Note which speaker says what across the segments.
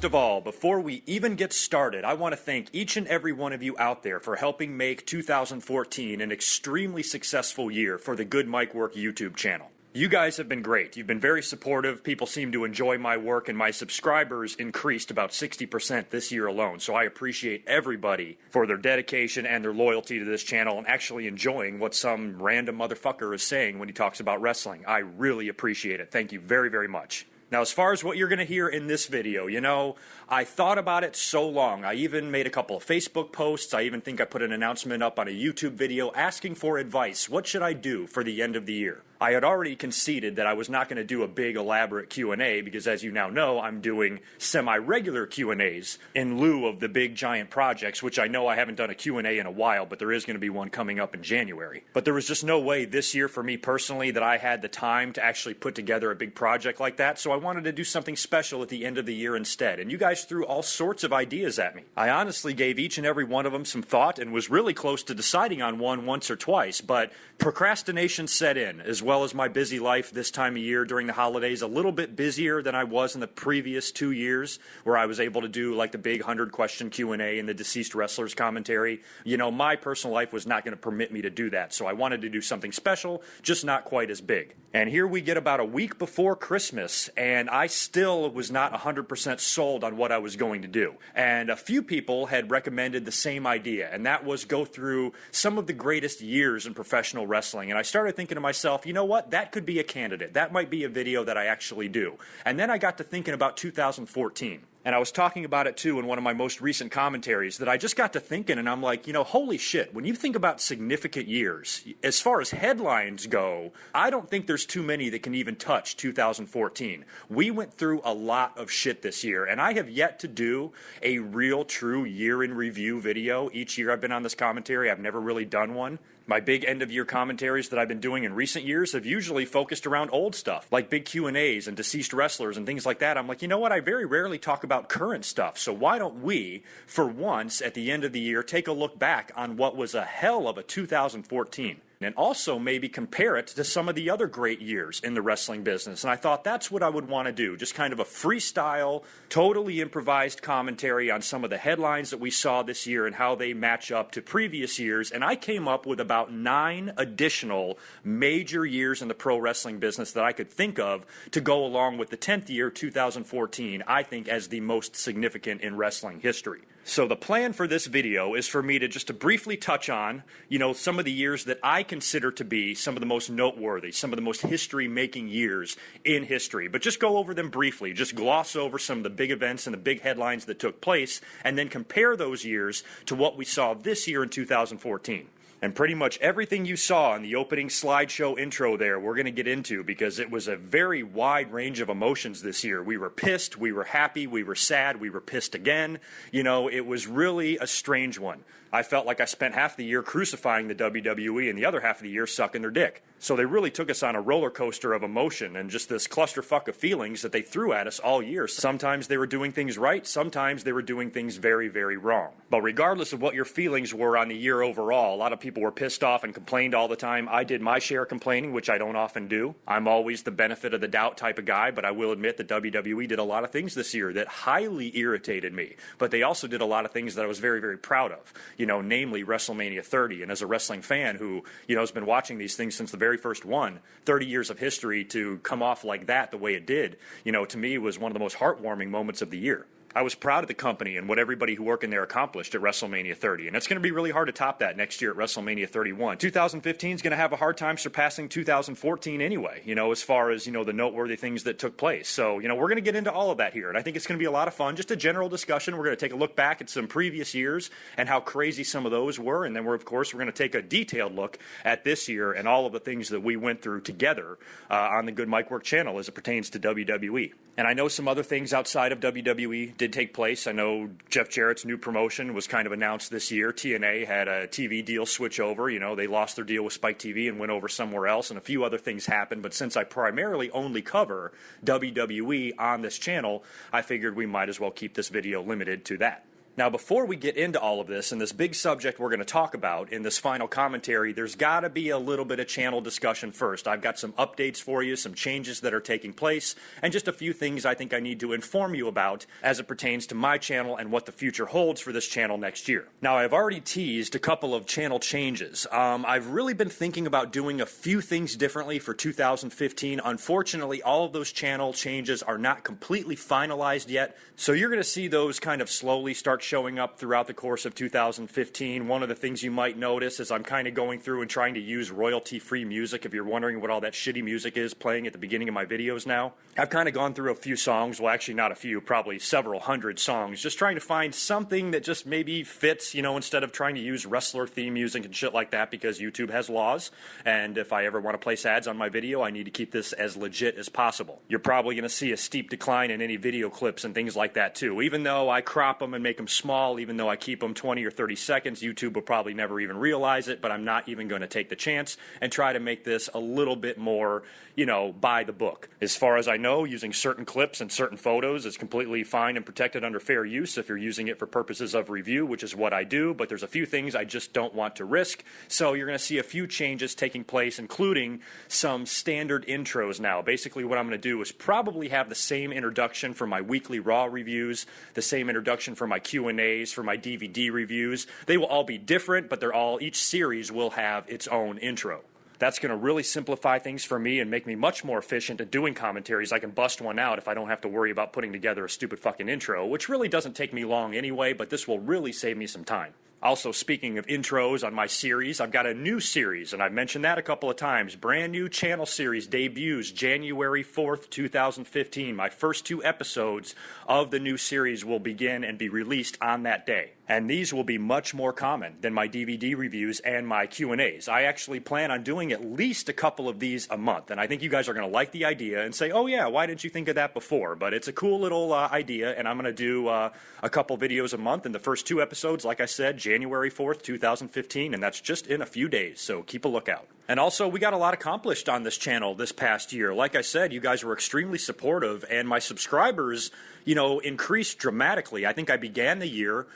Speaker 1: First of all, before we even get started, I want to thank each and every one of you out there for helping make 2014 an extremely successful year for the GoodMicWork YouTube channel. You guys have been great. You've been very supportive. People seem to enjoy my work, and my subscribers increased about 60% this year alone. So I appreciate everybody for their dedication and their loyalty to this channel and actually enjoying what some random motherfucker is saying when he talks about wrestling. I really appreciate it. Thank you very, very much. Now, as far as what you're going to hear in this video, you know, I thought about it so long. I even made a couple of Facebook posts. I even think I put an announcement up on a YouTube video asking for advice. What should I do for the end of the year? I had already conceded that I was not going to do a big elaborate Q&A because, as you now know, I'm doing semi-regular Q&As in lieu of the big giant projects, which I know I haven't done a Q&A in a while, but there is going to be one coming up in January. But there was just no way this year for me personally that I had the time to actually put together a big project like that, so I wanted to do something special at the end of the year instead. And you guys threw all sorts of ideas at me. I honestly gave each and every one of them some thought and was really close to deciding on one once or twice, but procrastination set in, as well as my busy life this time of year during the holidays, a little bit busier than I was in the previous 2 years, where I was able to do like the big 100-question Q&A and the deceased wrestlers commentary. You know, my personal life was not going to permit me to do that, so I wanted to do something special, just not quite as big. And here we get about a week before Christmas, and I still was not 100% sold on what I was going to do. And a few people had recommended the same idea, and that was go through some of the greatest years in professional wrestling. And I started thinking to myself, you know what, that could be a candidate. That might be a video that I actually do. And then I got to thinking about 2014. And I was talking about it too in one of my most recent commentaries, that I just got to thinking, and I'm like, you know, holy shit, when you think about significant years, as far as headlines go, I don't think there's too many that can even touch 2014. We went through a lot of shit this year, and I have yet to do a real true year in review video. Each year I've been on this commentary, I've never really done one. My big end-of-year commentaries that I've been doing in recent years have usually focused around old stuff, like big Q&As and deceased wrestlers and things like that. I'm like, you know what, I very rarely talk about current stuff, so why don't we, for once, at the end of the year, take a look back on what was a hell of a 2014. And also maybe compare it to some of the other great years in the wrestling business. And I thought that's what I would want to do, just kind of a freestyle, totally improvised commentary on some of the headlines that we saw this year and how they match up to previous years. And I came up with about 9 additional major years in the pro wrestling business that I could think of to go along with the 10th year, 2014, I think as the most significant in wrestling history. So the plan for this video is for me to just to briefly touch on, you know, some of the years that I consider to be some of the most noteworthy, some of the most history-making years in history. But just go over them briefly, just gloss over some of the big events and the big headlines that took place, and then compare those years to what we saw this year in 2014. And pretty much everything you saw in the opening slideshow intro there, we're going to get into, because it was a very wide range of emotions this year. We were pissed, we were happy, we were sad, we were pissed again. You know, it was really a strange one. I felt like I spent half the year crucifying the WWE and the other half of the year sucking their dick. So they really took us on a roller coaster of emotion and just this clusterfuck of feelings that they threw at us all year. Sometimes they were doing things right, sometimes they were doing things very, very wrong. But regardless of what your feelings were on the year overall, a lot of people were pissed off and complained all the time. I did my share of complaining, which I don't often do. I'm always the benefit of the doubt type of guy, but I will admit that WWE did a lot of things this year that highly irritated me. But they also did a lot of things that I was very, very proud of. You know, namely WrestleMania 30. And as a wrestling fan who, you know, has been watching these things since the very first one, 30 years of history to come off like that the way it did, you know, to me was one of the most heartwarming moments of the year. I was proud of the company and what everybody who worked in there accomplished at WrestleMania 30. And it's going to be really hard to top that next year at WrestleMania 31. 2015 is going to have a hard time surpassing 2014 anyway, you know, as far as, you know, the noteworthy things that took place. So, you know, we're going to get into all of that here. And I think it's going to be a lot of fun. Just a general discussion. We're going to take a look back at some previous years and how crazy some of those were. And then we're going to take a detailed look at this year and all of the things that we went through together on the GoodMicWork channel as it pertains to WWE. And I know some other things outside of WWE did take place. I know Jeff Jarrett's new promotion was kind of announced this year. TNA had a TV deal switch over. You know, they lost their deal with Spike TV and went over somewhere else, and a few other things happened. But since I primarily only cover WWE on this channel, I figured we might as well keep this video limited to that. Now, before we get into all of this and this big subject we're going to talk about in this final commentary, there's got to be a little bit of channel discussion first. I've got some updates for you, some changes that are taking place, and just a few things I think I need to inform you about as it pertains to my channel and what the future holds for this channel next year. Now, I've already teased a couple of channel changes. I've really been thinking about doing a few things differently for 2015. Unfortunately, all of those channel changes are not completely finalized yet, so you're going to see those kind of slowly start showing up throughout the course of 2015. One of the things you might notice is I'm kind of going through and trying to use royalty-free music. If you're wondering what all that shitty music is playing at the beginning of my videos now, I've kind of gone through a few songs, well actually not a few, probably several hundred songs, just trying to find something that just maybe fits, you know, instead of trying to use wrestler theme music and shit like that, because YouTube has laws, and if I ever want to place ads on my video, I need to keep this as legit as possible. You're probably going to see a steep decline in any video clips and things like that too. Even though I crop them and make them small, even though I keep them 20 or 30 seconds, YouTube will probably never even realize it, but I'm not even going to take the chance and try to make this a little bit more, you know, by the book. As far as I know, using certain clips and certain photos is completely fine and protected under fair use if you're using it for purposes of review, which is what I do, but there's a few things I just don't want to risk, so you're going to see a few changes taking place, including some standard intros now. Basically, what I'm going to do is probably have the same introduction for my weekly Raw reviews, the same introduction for my Q&As, for my DVD reviews. They will all be different, but each series will have its own intro. That's going to really simplify things for me and make me much more efficient at doing commentaries. I can bust one out if I don't have to worry about putting together a stupid fucking intro, which really doesn't take me long anyway, but this will really save me some time. Also, speaking of intros on my series, I've got a new series, and I've mentioned that a couple of times. Brand new channel series debuts January 4th, 2015. My first 2 episodes of the new series will begin and be released on that day. And these will be much more common than my DVD reviews and my Q&As. I actually plan on doing at least a couple of these a month, and I think you guys are going to like the idea and say, oh yeah, why didn't you think of that before? But it's a cool little idea, and I'm going to do a couple videos a month. In the first 2 episodes, like I said, January 4th, 2015, and that's just in a few days, so keep a lookout. And also, we got a lot accomplished on this channel this past year. Like I said, you guys were extremely supportive, and my subscribers, you know, increased dramatically. I think I began the year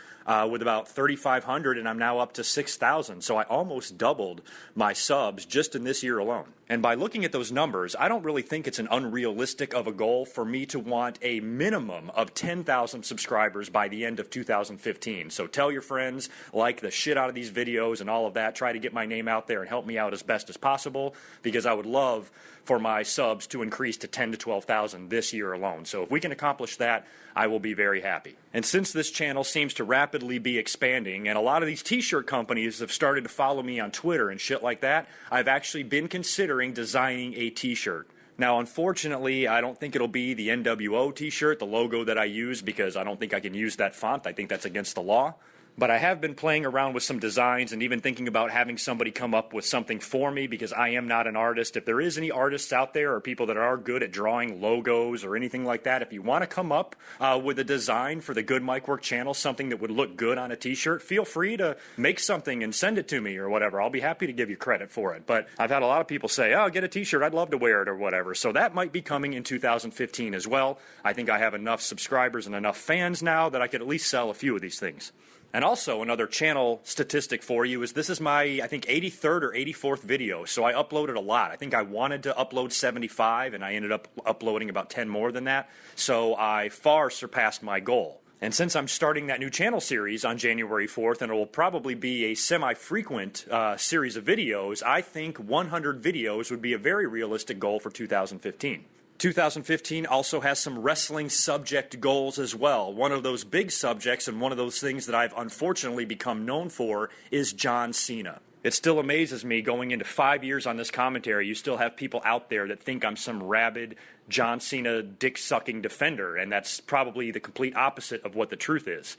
Speaker 1: with about 3,500, and I'm now up to 6,000. So I almost doubled my subs just in this year alone. And by looking at those numbers, I don't really think it's an unrealistic of a goal for me to want a minimum of 10,000 subscribers by the end of 2015. So tell your friends, like the shit out of these videos and all of that. Try to get my name out there and help me out as best as possible, because I would love for my subs to increase to 10 to 12,000 this year alone. So if we can accomplish that, I will be very happy. And since this channel seems to rapidly be expanding, and a lot of these t-shirt companies have started to follow me on Twitter and shit like that, I've actually been considering designing a t-shirt. Now, unfortunately, I don't think it'll be the NWO t-shirt, the logo that I use, because I don't think I can use that font. I think that's against the law. But I have been playing around with some designs and even thinking about having somebody come up with something for me, because I am not an artist. If there is any artists out there or people that are good at drawing logos or anything like that, if you want to come up with a design for the GoodMicWork channel, something that would look good on a t-shirt, feel free to make something and send it to me or whatever. I'll be happy to give you credit for it. But I've had a lot of people say, oh, get a t-shirt, I'd love to wear it or whatever. So that might be coming in 2015 as well. I think I have enough subscribers and enough fans now that I could at least sell a few of these things. And also, another channel statistic for you is this is my, I think, 83rd or 84th video, so I uploaded a lot. I think I wanted to upload 75, and I ended up uploading about 10 more than that, so I far surpassed my goal. And since I'm starting that new channel series on January 4th, and it will probably be a semi-frequent series of videos, I think 100 videos would be a very realistic goal for 2015. 2015 also has some wrestling subject goals as well. One of those big subjects, and one of those things that I've unfortunately become known for, is John Cena. It still amazes me, going into 5 years on this commentary, you still have people out there that think I'm some rabid John Cena dick-sucking defender, and that's probably the complete opposite of what the truth is.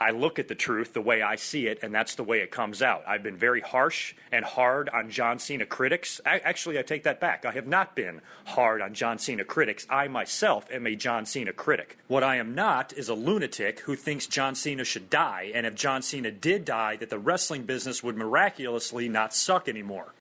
Speaker 1: I look at the truth the way I see it, and that's the way it comes out. I've been very harsh and hard on John Cena critics. Actually, I take that back. I have not been hard on John Cena critics. I myself am a John Cena critic. What I am not is a lunatic who thinks John Cena should die, and if John Cena did die, that the wrestling business would miraculously not suck anymore.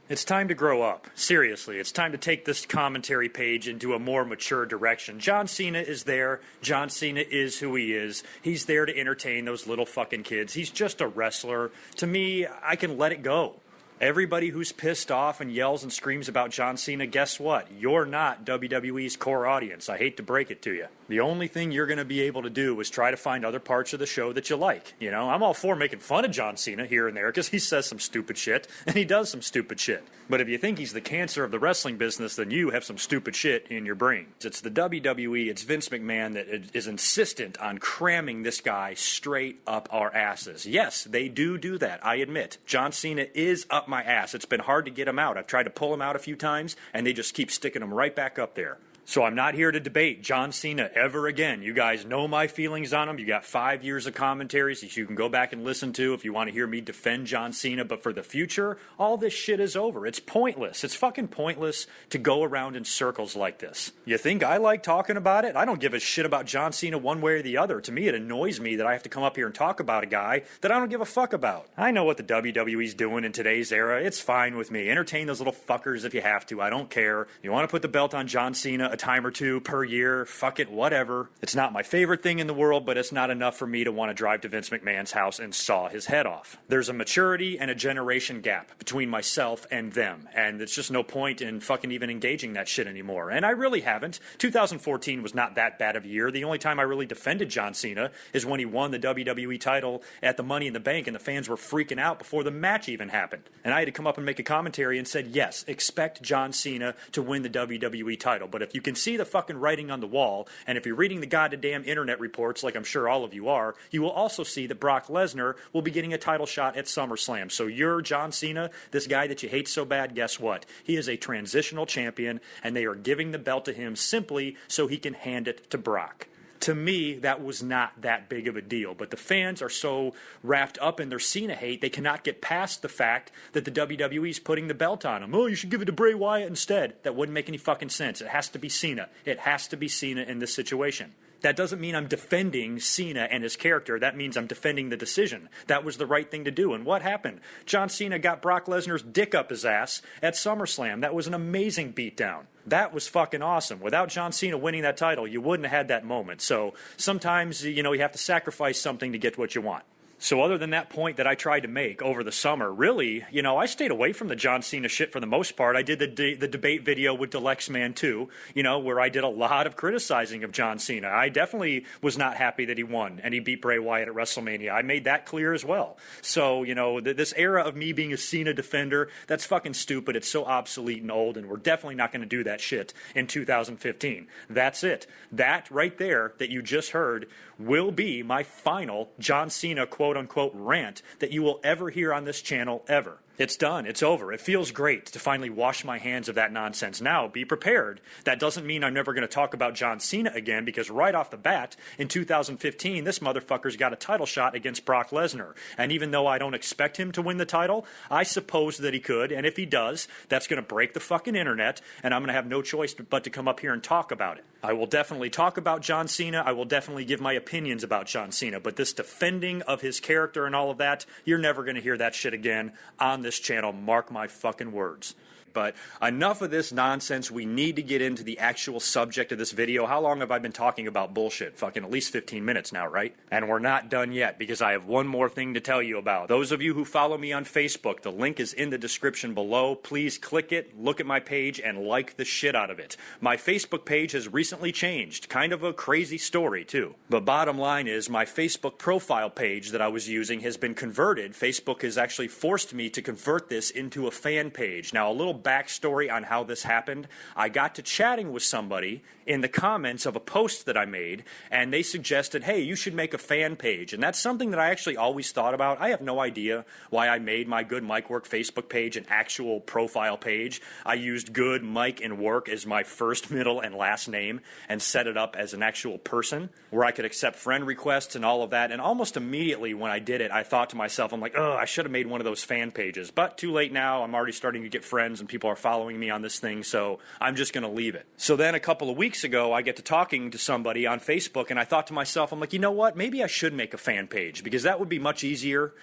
Speaker 1: It's time to grow up. Seriously, it's time to take this commentary page into a more mature direction. John Cena is there. John Cena is who he is. He's there to entertain those little fucking kids. He's just a wrestler. To me, I can let it go. Everybody who's pissed off and yells and screams about John Cena, guess what? You're not WWE's core audience. I hate to break it to you. The only thing you're going to be able to do is try to find other parts of the show that you like. You know, I'm all for making fun of John Cena here and there because he says some stupid shit and he does some stupid shit. But if you think he's the cancer of the wrestling business, then you have some stupid shit in your brain. It's the WWE, it's Vince McMahon that is insistent on cramming this guy straight up our asses. Yes, they do that, I admit. John Cena is up my ass. It's been hard to get him out. I've tried to pull him out a few times, and they just keep sticking him right back up there. So I'm not here to debate John Cena ever again. You guys know my feelings on him. You got 5 years of commentaries that you can go back and listen to if you want to hear me defend John Cena. But for the future, all this shit is over. It's pointless. It's fucking pointless to go around in circles like this. You think I like talking about it? I don't give a shit about John Cena one way or the other. To me, it annoys me that I have to come up here and talk about a guy that I don't give a fuck about. I know what the WWE's doing in today's era. It's fine with me. Entertain those little fuckers if you have to. I don't care. You want to put the belt on John Cena a time or two per year, fuck it, whatever. It's not my favorite thing in the world, but it's not enough for me to want to drive to Vince McMahon's house and saw his head off. There's a maturity and a generation gap between myself and them, and it's just no point in fucking even engaging that shit anymore. And I really haven't. 2014 was not that bad of a year. The only time I really defended John Cena is when he won the WWE title at the Money in the Bank, and the fans were freaking out before the match even happened. And I had to come up and make a commentary and said, yes, expect John Cena to win the WWE title, but if you can see the fucking writing on the wall, and if you're reading the goddamn internet reports, like I'm sure all of you are, you will also see that Brock Lesnar will be getting a title shot at SummerSlam. So you're John Cena, this guy that you hate so bad, guess what? He is a transitional champion, and they are giving the belt to him simply so he can hand it to Brock. To me, that was not that big of a deal, but the fans are so wrapped up in their Cena hate, they cannot get past the fact that the WWE's putting the belt on him. Oh, you should give it to Bray Wyatt instead. That wouldn't make any fucking sense. It has to be Cena. It has to be Cena in this situation. That doesn't mean I'm defending Cena and his character. That means I'm defending the decision. That was the right thing to do. And what happened? John Cena got Brock Lesnar's dick up his ass at SummerSlam. That was an amazing beatdown. That was fucking awesome. Without John Cena winning that title, you wouldn't have had that moment. So sometimes, you have to sacrifice something to get what you want. So other than that point that I tried to make over the summer, really, I stayed away from the John Cena shit for the most part. I did the debate video with Delexman too, where I did a lot of criticizing of John Cena. I definitely was not happy that he won and he beat Bray Wyatt at WrestleMania. I made that clear as well. So, this era of me being a Cena defender, that's fucking stupid. It's so obsolete and old, and we're definitely not going to do that shit in 2015. That's it. That right there that you just heard will be my final John Cena quote-unquote rant that you will ever hear on this channel ever. It's done. It's over. It feels great to finally wash my hands of that nonsense. Now, be prepared. That doesn't mean I'm never going to talk about John Cena again, because right off the bat, in 2015, this motherfucker's got a title shot against Brock Lesnar. And even though I don't expect him to win the title, I suppose that he could. And if he does, that's going to break the fucking internet, and I'm going to have no choice but to come up here and talk about it. I will definitely talk about John Cena. I will definitely give my opinions about John Cena. But this defending of his character and all of that, you're never going to hear that shit again on this channel. Mark my fucking words. But enough of this nonsense. We need to get into the actual subject of this video. How long have I been talking about bullshit? Fucking at least 15 minutes now, right? And we're not done yet, because I have one more thing to tell you about. Those of you who follow me on Facebook, the link is in the description below. Please click it, look at my page, and like the shit out of it. My Facebook page has recently changed. Kind of a crazy story, too. The bottom line is my Facebook profile page that I was using has been converted. Facebook has actually forced me to convert this into a fan page. Now, a little backstory on how this happened. I got to chatting with somebody in the comments of a post that I made, and they suggested, hey, you should make a fan page. And that's something that I actually always thought about. I have no idea why I made my GoodMicWork Facebook page an actual profile page. I used Good, Mike, and Work as my first, middle, and last name and set it up as an actual person where I could accept friend requests and all of that. And almost immediately when I did it, I thought to myself, I'm like, oh, I should have made one of those fan pages. But too late now. I'm already starting to get friends and and people are following me on this thing, so I'm just going to leave it. So then a couple of weeks ago, I get to talking to somebody on Facebook, and I thought to myself, I'm like, you know what? Maybe I should make a fan page, because that would be much easier,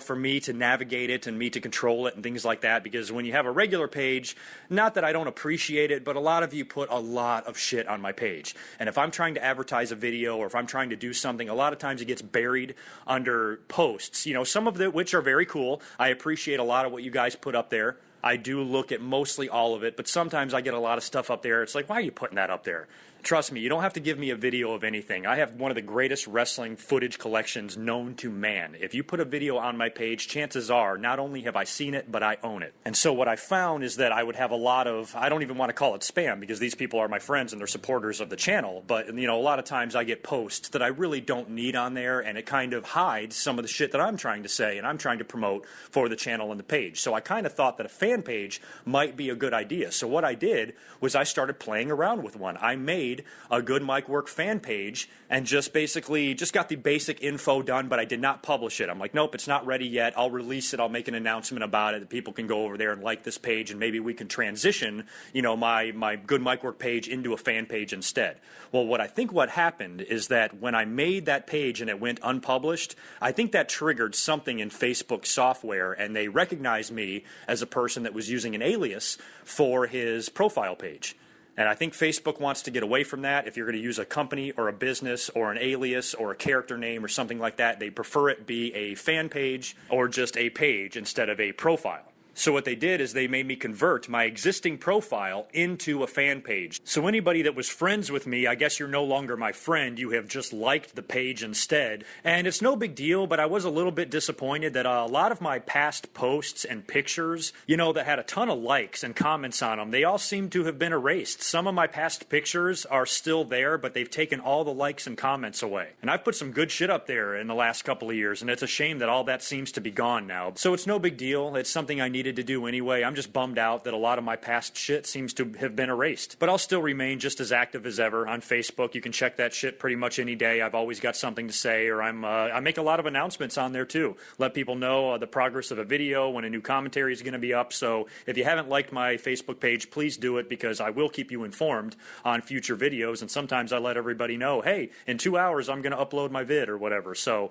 Speaker 1: for me to navigate it and me to control it and things like that, because when you have a regular page, not that I don't appreciate it, but a lot of you put a lot of shit on my page. And if I'm trying to advertise a video or if I'm trying to do something, a lot of times it gets buried under posts, some of which are very cool. I appreciate a lot of what you guys put up there. I do look at mostly all of it, but sometimes I get a lot of stuff up there. It's like, why are you putting that up there? Trust me, you don't have to give me a video of anything. I have one of the greatest wrestling footage collections known to man. If you put a video on my page, chances are not only have I seen it, but I own it. And so what I found is that I would have a lot of, I don't even want to call it spam because these people are my friends and they're supporters of the channel, but a lot of times I get posts that I really don't need on there, and it kind of hides some of the shit that I'm trying to say and I'm trying to promote for the channel and the page. So I kind of thought that a fan page might be a good idea. So what I did was I started playing around with one. I made a GoodMicWork fan page and just got the basic info done, but I did not publish it. I'm like, nope, it's not ready yet. I'll release it. I'll make an announcement about it that people can go over there and like this page, and maybe we can transition, my GoodMicWork page into a fan page instead. Well, what happened is that when I made that page and it went unpublished, I think that triggered something in Facebook software, and they recognized me as a person that was using an alias for his profile page. And I think Facebook wants to get away from that. If you're going to use a company or a business or an alias or a character name or something like that, they prefer it be a fan page or just a page instead of a profile. So what they did is they made me convert my existing profile into a fan page. So anybody that was friends with me, I guess you're no longer my friend. You have just liked the page instead. And it's no big deal, but I was a little bit disappointed that a lot of my past posts and pictures, that had a ton of likes and comments on them, they all seem to have been erased. Some of my past pictures are still there, but they've taken all the likes and comments away. And I've put some good shit up there in the last couple of years, and it's a shame that all that seems to be gone now. So it's no big deal. It's something I needed to do anyway. I'm just bummed out that a lot of my past shit seems to have been erased. But I'll still remain just as active as ever on Facebook. You can check that shit pretty much any day. I've always got something to say, or I make a lot of announcements on there too. Let people know the progress of a video, when a new commentary is going to be up. So if you haven't liked my Facebook page, please do it, because I will keep you informed on future videos. And sometimes I let everybody know, hey, in 2 hours I'm going to upload my vid or whatever. So,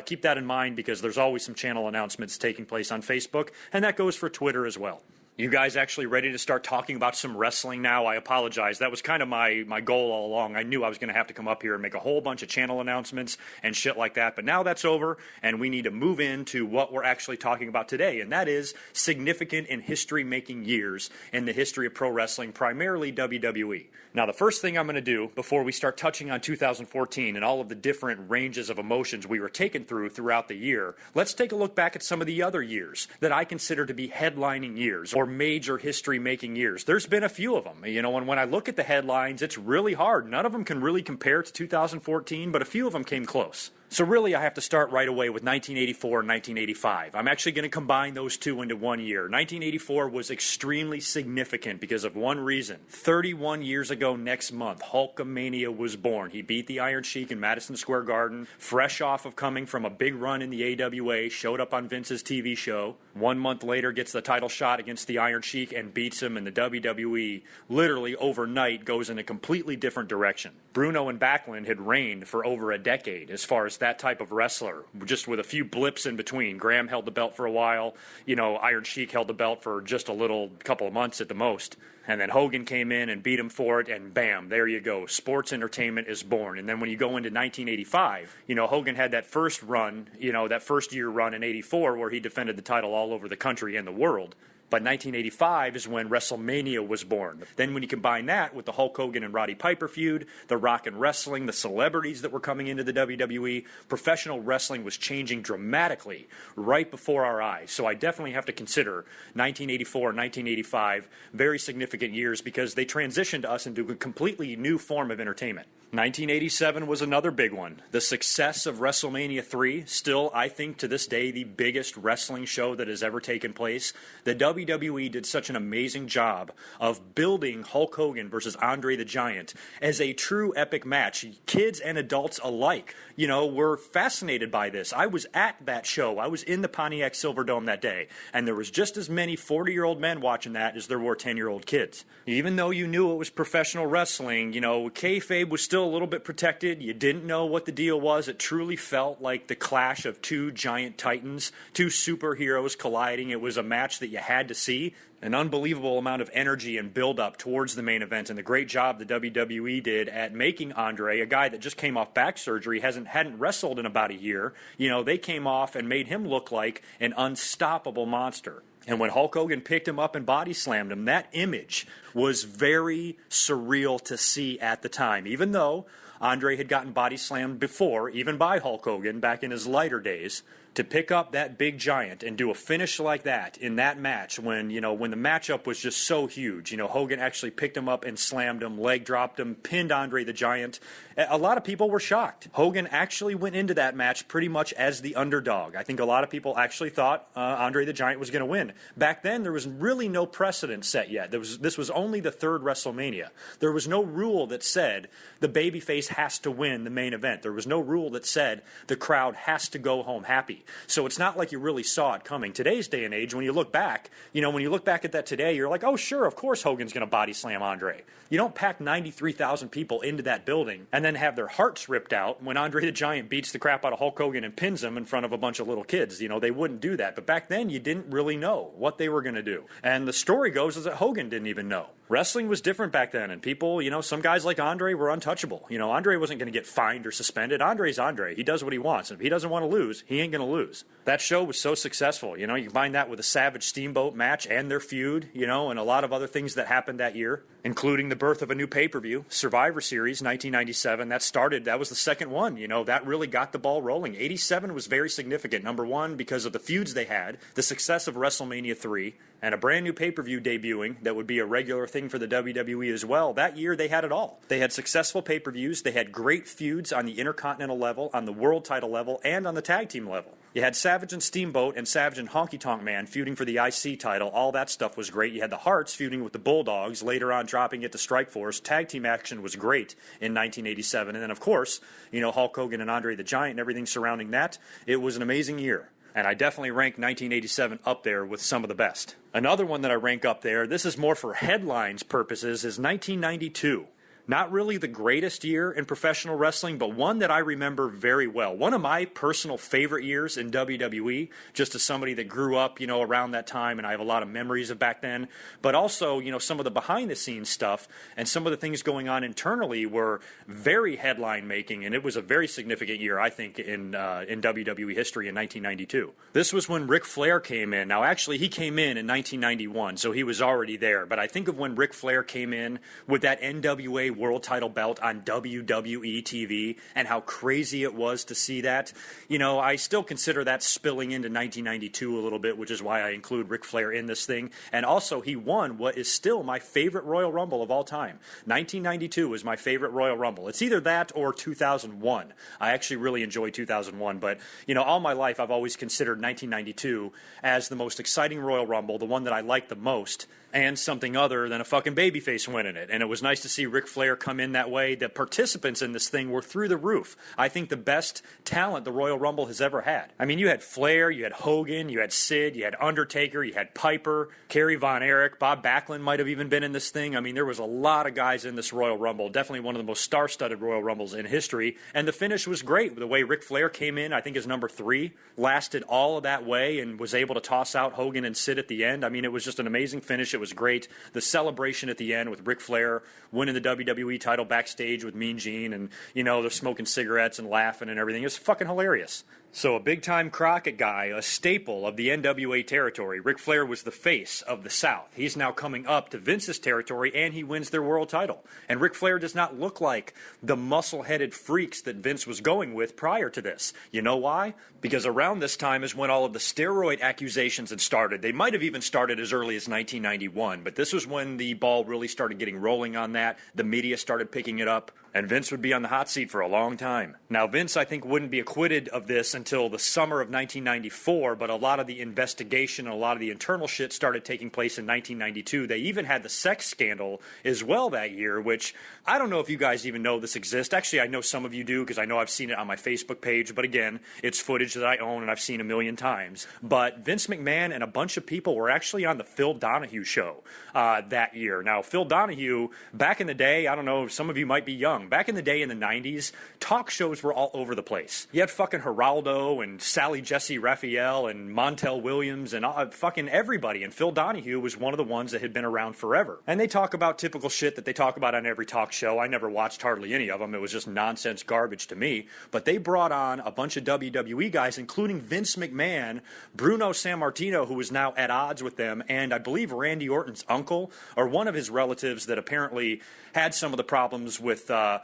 Speaker 1: keep that in mind, because there's always some channel announcements taking place on Facebook, and that goes for Twitter as well. You guys actually ready to start talking about some wrestling now? I apologize. That was kind of my goal all along. I knew I was going to have to come up here and make a whole bunch of channel announcements and shit like that. But now that's over, and we need to move into what we're actually talking about today, and that is significant and history-making years in the history of pro wrestling, primarily WWE. Now, the first thing I'm going to do before we start touching on 2014 and all of the different ranges of emotions we were taken throughout the year, let's take a look back at some of the other years that I consider to be headlining years or major history-making years. There's been a few of them, and when I look at the headlines, it's really hard. None of them can really compare to 2014, but a few of them came close. So really, I have to start right away with 1984 and 1985. I'm actually going to combine those two into one year. 1984 was extremely significant because of one reason. 31 years ago next month, Hulkamania was born. He beat the Iron Sheik in Madison Square Garden, fresh off of coming from a big run in the AWA, showed up on Vince's TV show. 1 month later, gets the title shot against the Iron Sheik and beats him, and the WWE literally overnight goes in a completely different direction. Bruno and Backlund had reigned for over a decade as far as that type of wrestler, just with a few blips in between. Graham held the belt for a while. Iron Sheik held the belt for just a couple of months at the most. And then Hogan came in and beat him for it, and bam, there you go. Sports entertainment is born. And then when you go into 1985, Hogan had that first run, that first year run in 84 where he defended the title all over the country and the world. But 1985 is when WrestleMania was born. Then when you combine that with the Hulk Hogan and Roddy Piper feud, the Rock and Wrestling, the celebrities that were coming into the WWE, professional wrestling was changing dramatically right before our eyes. So I definitely have to consider 1984 and 1985 very significant years because they transitioned us into a completely new form of entertainment. 1987 was another big one. The success of WrestleMania 3, still, I think, to this day, the biggest wrestling show that has ever taken place. The WWE did such an amazing job of building Hulk Hogan versus Andre the Giant as a true epic match. Kids and adults alike, were fascinated by this. I was at that show. I was in the Pontiac Silverdome that day, and there was just as many 40-year-old men watching that as there were 10-year-old kids. Even though you knew it was professional wrestling, kayfabe was still a little bit protected. You didn't know what the deal was. It truly felt like the clash of two giant titans, two superheroes colliding. It was a match that you had to see. An unbelievable amount of energy and build-up towards the main event, and the great job the WWE did at making Andre, a guy that just came off back surgery, hadn't wrestled in about a year. They came off and made him look like an unstoppable monster. And when Hulk Hogan picked him up and body slammed him, that image was very surreal to see at the time. Even though Andre had gotten body slammed before, even by Hulk Hogan back in his lighter days, to pick up that big giant and do a finish like that in that match when the matchup was just so huge. Hogan actually picked him up and slammed him, leg dropped him, pinned Andre the Giant. A lot of people were shocked. Hogan actually went into that match pretty much as the underdog. I think a lot of people actually thought Andre the Giant was going to win. Back then, there was really no precedent set yet. This was only the third WrestleMania. There was no rule that said the babyface has to win the main event. There was no rule that said the crowd has to go home happy. So it's not like you really saw it coming. Today's day and age, when you look back, at that today, you're like, oh, sure, of course Hogan's going to body slam Andre. You don't pack 93,000 people into that building and then have their hearts ripped out when Andre the Giant beats the crap out of Hulk Hogan and pins him in front of a bunch of little kids. They wouldn't do that. But back then, you didn't really know what they were going to do. And the story goes is that Hogan didn't even know. Wrestling was different back then, and people, some guys like Andre were untouchable. Andre wasn't going to get fined or suspended. Andre's Andre. He does what he wants. And if he doesn't want to lose, he ain't going to lose. That show was so successful. You combine that with the Savage Steamboat match and their feud, and a lot of other things that happened that year, including the birth of a new pay-per-view, Survivor Series, 1997. That was the second one. That really got the ball rolling. 87 was very significant. Number one, because of the feuds they had, the success of WrestleMania 3, and a brand new pay-per-view debuting that would be a regular thing for the WWE as well. That year, they had it all. They had successful pay-per-views. They had great feuds on the Intercontinental level, on the World title level, and on the tag team level. You had Savage and Steamboat and Savage and Honky Tonk Man feuding for the IC title. All that stuff was great. You had the Hearts feuding with the Bulldogs, later on dropping it to Strikeforce. Tag team action was great in 1987. And then, of course, Hulk Hogan and Andre the Giant and everything surrounding that. It was an amazing year. And I definitely rank 1987 up there with some of the best. Another one that I rank up there, this is more for headlines purposes, is 1992. Not really the greatest year in professional wrestling, but one that I remember very well. One of my personal favorite years in WWE, just as somebody that grew up, around that time, and I have a lot of memories of back then. But also, some of the behind-the-scenes stuff and some of the things going on internally were very headline-making, and it was a very significant year, I think, in WWE history in 1992. This was when Ric Flair came in. Now, actually, he came in 1991, so he was already there. But I think of when Ric Flair came in with that NWA World title belt on WWE TV and how crazy it was to see that. I still consider that spilling into 1992 a little bit, which is why I include Ric Flair in this thing. And also, he won what is still my favorite Royal Rumble of all time. 1992 is my favorite Royal Rumble. It's either that or 2001. I actually really enjoy 2001, but, all my life I've always considered 1992 as the most exciting Royal Rumble, the one that I like the most, and something other than a fucking babyface winning it. And it was nice to see Ric Flair come in that way. The participants in this thing were through the roof. I think the best talent the Royal Rumble has ever had. I mean, you had Flair, you had Hogan, you had Sid, you had Undertaker, you had Piper, Kerry Von Erich, Bob Backlund might have even been in this thing. I mean, there was a lot of guys in this Royal Rumble. Definitely one of the most star-studded Royal Rumbles in history. And the finish was great. The way Ric Flair came in, I think, as number 3, lasted all of that way and was able to toss out Hogan and Sid at the end. I mean, it was just an amazing finish. It was great. The celebration at the end with Ric Flair winning the WWE title backstage with Mean Gene, and, they're smoking cigarettes and laughing and everything. It's fucking hilarious. So a big-time Crockett guy, a staple of the NWA territory. Ric Flair was the face of the South. He's now coming up to Vince's territory, and he wins their world title. And Ric Flair does not look like the muscle-headed freaks that Vince was going with prior to this. You know why? Because around this time is when all of the steroid accusations had started. They might have even started as early as 1991, but this was when the ball really started getting rolling on that. The media started picking it up, and Vince would be on the hot seat for a long time. Now, Vince, I think, wouldn't be acquitted of this until the summer of 1994, but a lot of the investigation and a lot of the internal shit started taking place in 1992. They even had the sex scandal as well that year, which I don't know if you guys even know this exists. Actually, I know some of you do because I know I've seen it on my Facebook page, but again, it's footage that I own and I've seen a million times. But Vince McMahon and a bunch of people were actually on the Phil Donahue show that year. Now, Phil Donahue, back in the day, I don't know, some of you might be young, back in the day in the 90s, talk shows were all over the place. You had fucking Geraldo and Sally Jesse Raphael and Montel Williams and fucking everybody, and Phil Donahue was one of the ones that had been around forever. And they talk about typical shit that they talk about on every talk show. I never watched hardly any of them. It was just nonsense garbage to me. But they brought on a bunch of WWE guys, including Vince McMahon, Bruno Sammartino, who was now at odds with them, and I believe Randy Orton's uncle, or one of his relatives that apparently had some of the problems with the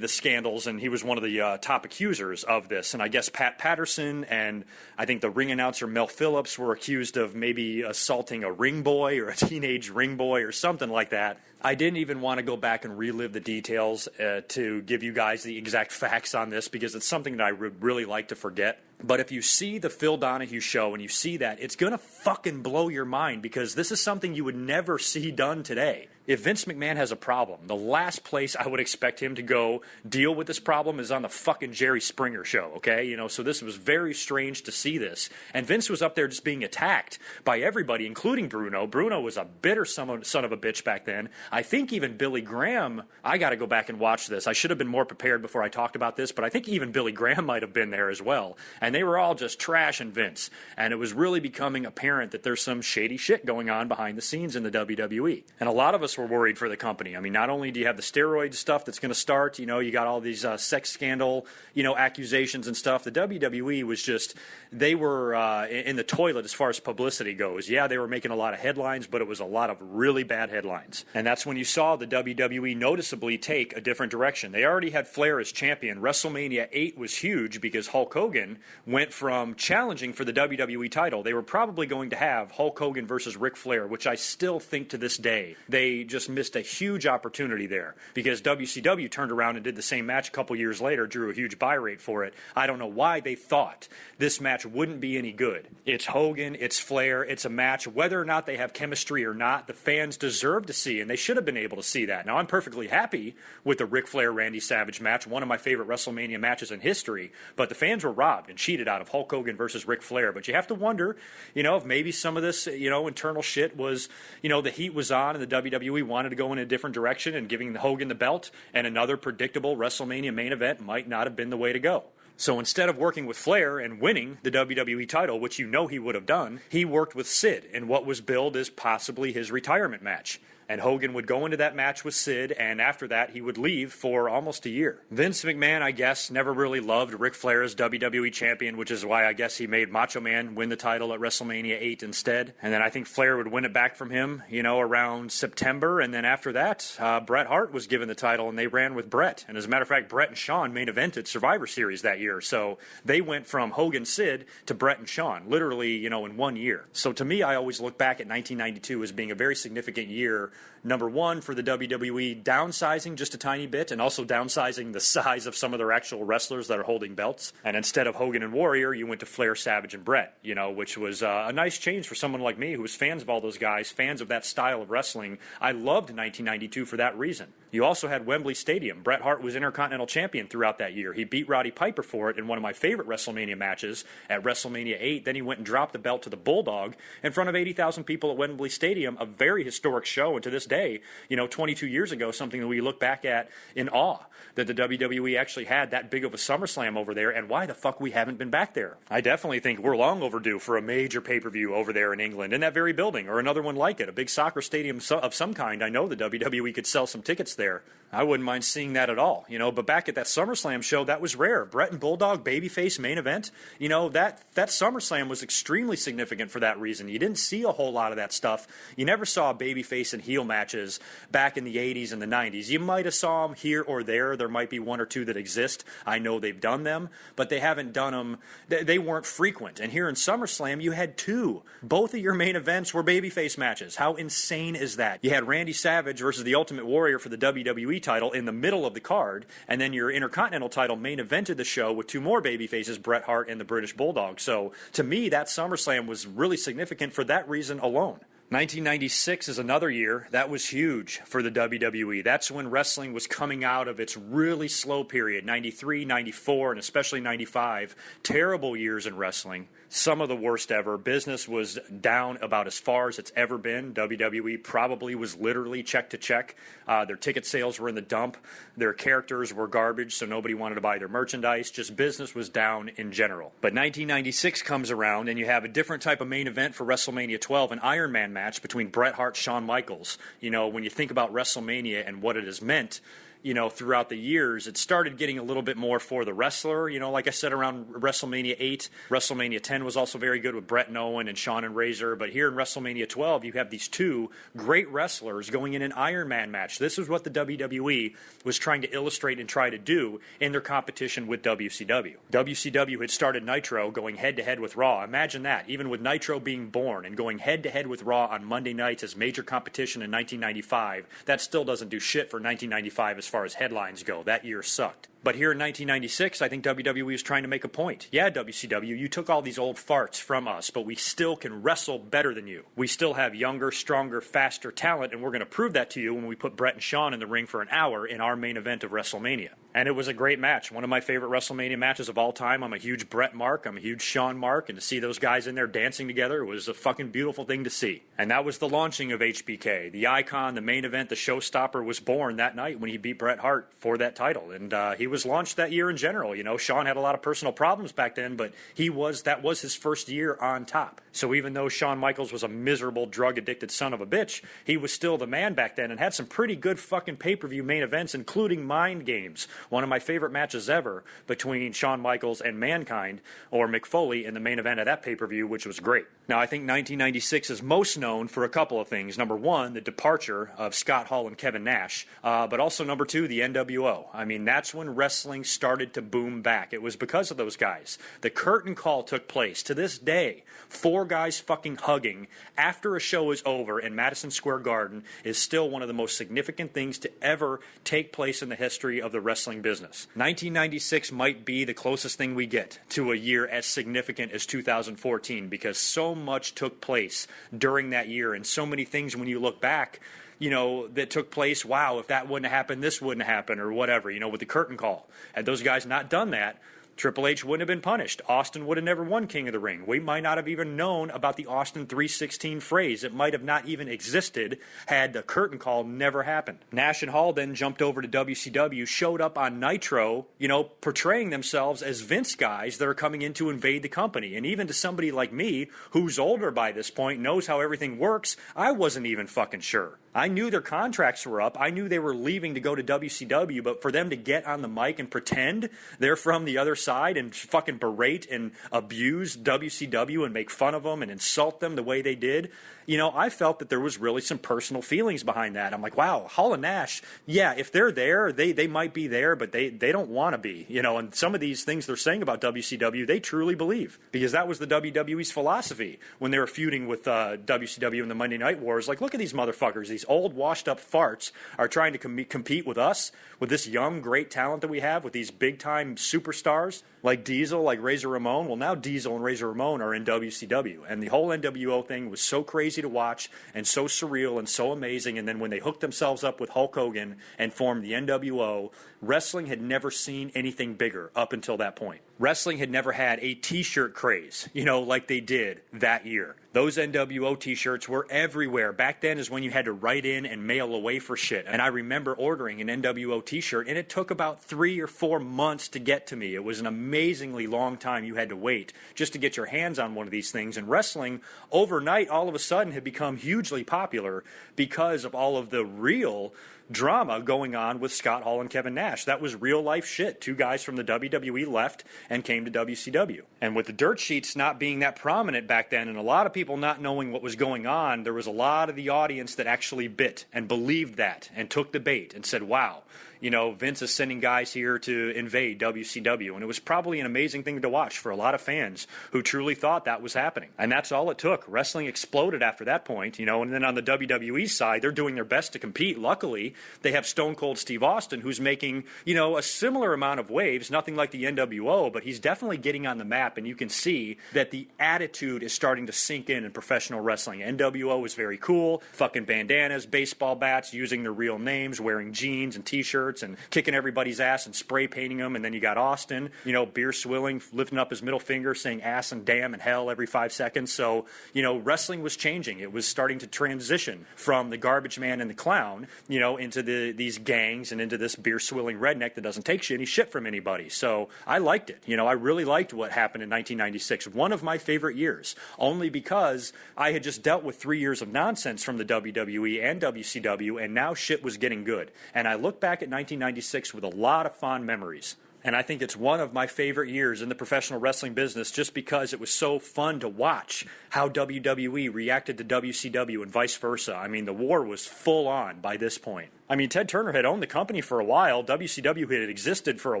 Speaker 1: scandals, and he was one of the top accusers of this. And I guess Pat Patterson and I think the ring announcer Mel Phillips were accused of maybe assaulting a ring boy or a teenage ring boy or something like that. I didn't even want to go back and relive the details to give you guys the exact facts on this because it's something that I would really like to forget. But if you see the Phil Donahue show and you see that, it's going to fucking blow your mind because this is something you would never see done today. If Vince McMahon has a problem, the last place I would expect him to go deal with this problem is on the fucking Jerry Springer show, okay? So this was very strange to see this. And Vince was up there just being attacked by everybody, including Bruno. Bruno was a bitter son of a bitch back then. I think even Billy Graham, I got to go back and watch this. I should have been more prepared before I talked about this, but I think even Billy Graham might have been there as well. And they were all just trashing Vince. And it was really becoming apparent that there's some shady shit going on behind the scenes in the WWE. And a lot of us were worried for the company. I mean, not only do you have the steroid stuff that's going to start, you got all these sex scandal, accusations and stuff. The WWE was just, they were in the toilet as far as publicity goes. Yeah, they were making a lot of headlines, but it was a lot of really bad headlines. And that's when you saw the WWE noticeably take a different direction. They already had Flair as champion. WrestleMania 8 was huge because Hulk Hogan went from challenging for the WWE title. They were probably going to have Hulk Hogan versus Ric Flair, which I still think to this day, they just missed a huge opportunity there because WCW turned around and did the same match a couple years later, drew a huge buy rate for it. I don't know why they thought this match wouldn't be any good. It's Hogan, it's Flair, it's a match. Whether or not they have chemistry or not, the fans deserve to see, and they should have been able to see that. Now, I'm perfectly happy with the Ric Flair-Randy Savage match, one of my favorite WrestleMania matches in history, but the fans were robbed and cheated out of Hulk Hogan versus Ric Flair. But you have to wonder, if maybe some of this, internal shit was, the heat was on and the WWE wanted to go in a different direction, and giving Hogan the belt and another predictable WrestleMania main event might not have been the way to go. So instead of working with Flair and winning the WWE title, which he would have done, he worked with Sid in what was billed as possibly his retirement match. And Hogan would go into that match with Sid, and after that, he would leave for almost a year. Vince McMahon, I guess, never really loved Ric Flair as WWE champion, which is why I guess he made Macho Man win the title at WrestleMania 8 instead. And then I think Flair would win it back from him, around September. And then after that, Bret Hart was given the title, and they ran with Bret. And as a matter of fact, Bret and Shawn main evented Survivor Series that year. So they went from Hogan Sid to Bret and Shawn, literally, in 1 year. So to me, I always look back at 1992 as being a very significant year. Number one, for the WWE downsizing just a tiny bit and also downsizing the size of some of their actual wrestlers that are holding belts. And instead of Hogan and Warrior, you went to Flair, Savage, and Bret, which was a nice change for someone like me who was fans of all those guys, fans of that style of wrestling. I loved 1992 for that reason. You also had Wembley Stadium. Bret Hart was Intercontinental Champion throughout that year. He beat Roddy Piper for it in one of my favorite WrestleMania matches at WrestleMania 8. Then he went and dropped the belt to the Bulldog in front of 80,000 people at Wembley Stadium, a very historic show. And to this day, 22 years ago, something that we look back at in awe, that the WWE actually had that big of a SummerSlam over there, and why the fuck we haven't been back there. I definitely think we're long overdue for a major pay-per-view over there in England, in that very building, or another one like it, a big soccer stadium of some kind. I know the WWE could sell some tickets there. I wouldn't mind seeing that at all, but back at that SummerSlam show, that was rare. Bret and Bulldog babyface main event, that SummerSlam was extremely significant for that reason. You didn't see a whole lot of that stuff. You never saw a babyface and heel steel matches back in the 80s and the 90s. You might have saw them here or there. There might be one or two that exist. I know they've done them, but they haven't done them. They weren't frequent. And here in SummerSlam, you had two. Both of your main events were babyface matches. How insane is that? You had Randy Savage versus the Ultimate Warrior for the WWE title in the middle of the card, and then your Intercontinental title main evented the show with two more babyfaces, Bret Hart and the British Bulldog. So to me, that SummerSlam was really significant for that reason alone. 1996 is another year that was huge for the WWE. That's when wrestling was coming out of its really slow period, 93, 94, and especially 95. Terrible years in wrestling. Some of the worst ever. Business was down about as far as it's ever been. WWE probably was literally check to check. Their ticket sales were in the dump. Their characters were garbage, so nobody wanted to buy their merchandise. Just business was down in general. But 1996 comes around, and you have a different type of main event for WrestleMania 12, an Iron Man match between Bret Hart, Shawn Michaels. You know, when you think about WrestleMania and what it has meant, you know, throughout the years, it started getting a little bit more for the wrestler. You know, like I said, around WrestleMania 8, WrestleMania 10 was also very good with Bret and Owen and Shawn and Razor. But here in WrestleMania 12, you have these two great wrestlers going in an Iron Man match. This is what the WWE was trying to illustrate and try to do in their competition with WCW. WCW had started Nitro going head-to-head with Raw. Imagine that, even with Nitro being born and going head-to-head with Raw on Monday nights as major competition in 1995. That still doesn't do shit for 1995 as far as headlines go. That year sucked. But here in 1996, I think WWE is trying to make a point. Yeah, WCW, you took all these old farts from us, but we still can wrestle better than you. We still have younger, stronger, faster talent, and we're going to prove that to you when we put Bret and Shawn in the ring for an hour in our main event of WrestleMania. And it was a great match. One of my favorite WrestleMania matches of all time. I'm a huge Bret mark. I'm a huge Shawn mark. And to see those guys in there dancing together was a fucking beautiful thing to see. And that was the launching of HBK. The icon, the main event, the showstopper was born that night when he beat Bret Hart for that title. And he was launched that year in general. You know, Shawn had a lot of personal problems back then, but that was his first year on top. So even though Shawn Michaels was a miserable, drug-addicted son of a bitch, he was still the man back then and had some pretty good fucking pay-per-view main events, including Mind Games, one of my favorite matches ever between Shawn Michaels and Mankind, or Mick Foley, in the main event of that pay-per-view, which was great. Now, I think 1996 is most known for a couple of things. Number one, the departure of Scott Hall and Kevin Nash, but also number two, the NWO. I mean, that's when wrestling started to boom back. It was because of those guys. The curtain call took place. To this day, 4 guys fucking hugging after a show is over in Madison Square Garden is still one of the most significant things to ever take place in the history of the wrestling business. 1996 might be the closest thing we get to a year as significant as 2014, because so much took place during that year, and so many things when you look back, you know, that took place. Wow, if that wouldn't have happened, this wouldn't happen, or whatever, you know, with the curtain call. Had those guys not done that, Triple H wouldn't have been punished. Austin would have never won King of the Ring. We might not have even known about the Austin 316 phrase. It might have not even existed had the curtain call never happened. Nash and Hall then jumped over to WCW, showed up on Nitro, you know, portraying themselves as Vince guys that are coming in to invade the company. And even to somebody like me, who's older by this point, knows how everything works, I wasn't even fucking sure. I knew their contracts were up. I knew they were leaving to go to WCW, but for them to get on the mic and pretend they're from the other side and fucking berate and abuse WCW and make fun of them and insult them the way they did, you know, I felt that there was really some personal feelings behind that. I'm like, wow, Hall and Nash, yeah, if they're there, they might be there, but they don't want to be, you know, and some of these things they're saying about WCW, they truly believe, because that was the WWE's philosophy when they were feuding with WCW in the Monday Night Wars. Like, look at these motherfuckers, these old washed-up farts are trying to compete with us, with this young, great talent that we have, with these big-time superstars like Diesel, like Razor Ramon. Well, now Diesel and Razor Ramon are in WCW, and the whole NWO thing was so crazy to watch and so surreal and so amazing. And then when they hooked themselves up with Hulk Hogan and formed the NWO, wrestling had never seen anything bigger up until that point. Wrestling had never had a t-shirt craze, you know, like they did that year. Those NWO t-shirts were everywhere. Back then is when you had to write in and mail away for shit. And I remember ordering an NWO t-shirt, and it took about 3 or 4 months to get to me. It was an amazingly long time you had to wait just to get your hands on one of these things. And wrestling, overnight, all of a sudden, had become hugely popular because of all of the real drama going on with Scott Hall and Kevin Nash. That was real life shit. Two guys from the WWE left and came to WCW. And with the dirt sheets not being that prominent back then and a lot of people not knowing what was going on, there was a lot of the audience that actually bit and believed that and took the bait and said, wow, you know, Vince is sending guys here to invade WCW. And it was probably an amazing thing to watch for a lot of fans who truly thought that was happening. And that's all it took. Wrestling exploded after that point, you know, and then on the WWE side, they're doing their best to compete. Luckily, they have Stone Cold Steve Austin, who's making, you know, a similar amount of waves, nothing like the NWO, but he's definitely getting on the map. And you can see that the attitude is starting to sink in professional wrestling. NWO is very cool, fucking bandanas, baseball bats, using their real names, wearing jeans and t-shirts, and kicking everybody's ass and spray painting them. And then you got Austin, you know, beer swilling, lifting up his middle finger, saying ass and damn and hell every 5 seconds. So, you know, wrestling was changing. It was starting to transition from the garbage man and the clown, you know, into these gangs and into this beer swilling redneck that doesn't take any shit from anybody. So I liked it. You know, I really liked what happened in 1996. One of my favorite years, only because I had just dealt with 3 years of nonsense from the WWE and WCW, and now shit was getting good. And I look back at 1996 with a lot of fond memories. And I think it's one of my favorite years in the professional wrestling business just because it was so fun to watch how WWE reacted to WCW and vice versa. I mean, the war was full on by this point. I mean, Ted Turner had owned the company for a while. WCW had existed for a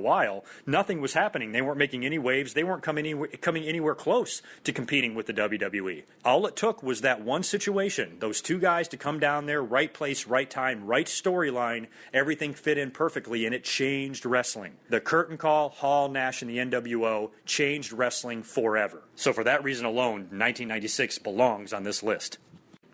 Speaker 1: while. Nothing was happening. They weren't making any waves. They weren't coming anywhere close to competing with the WWE. All it took was that one situation, those two guys to come down there, right place, right time, right storyline. Everything fit in perfectly, and it changed wrestling. The curtain call, Hall, Nash, and the NWO changed wrestling forever. So for that reason alone, 1996 belongs on this list.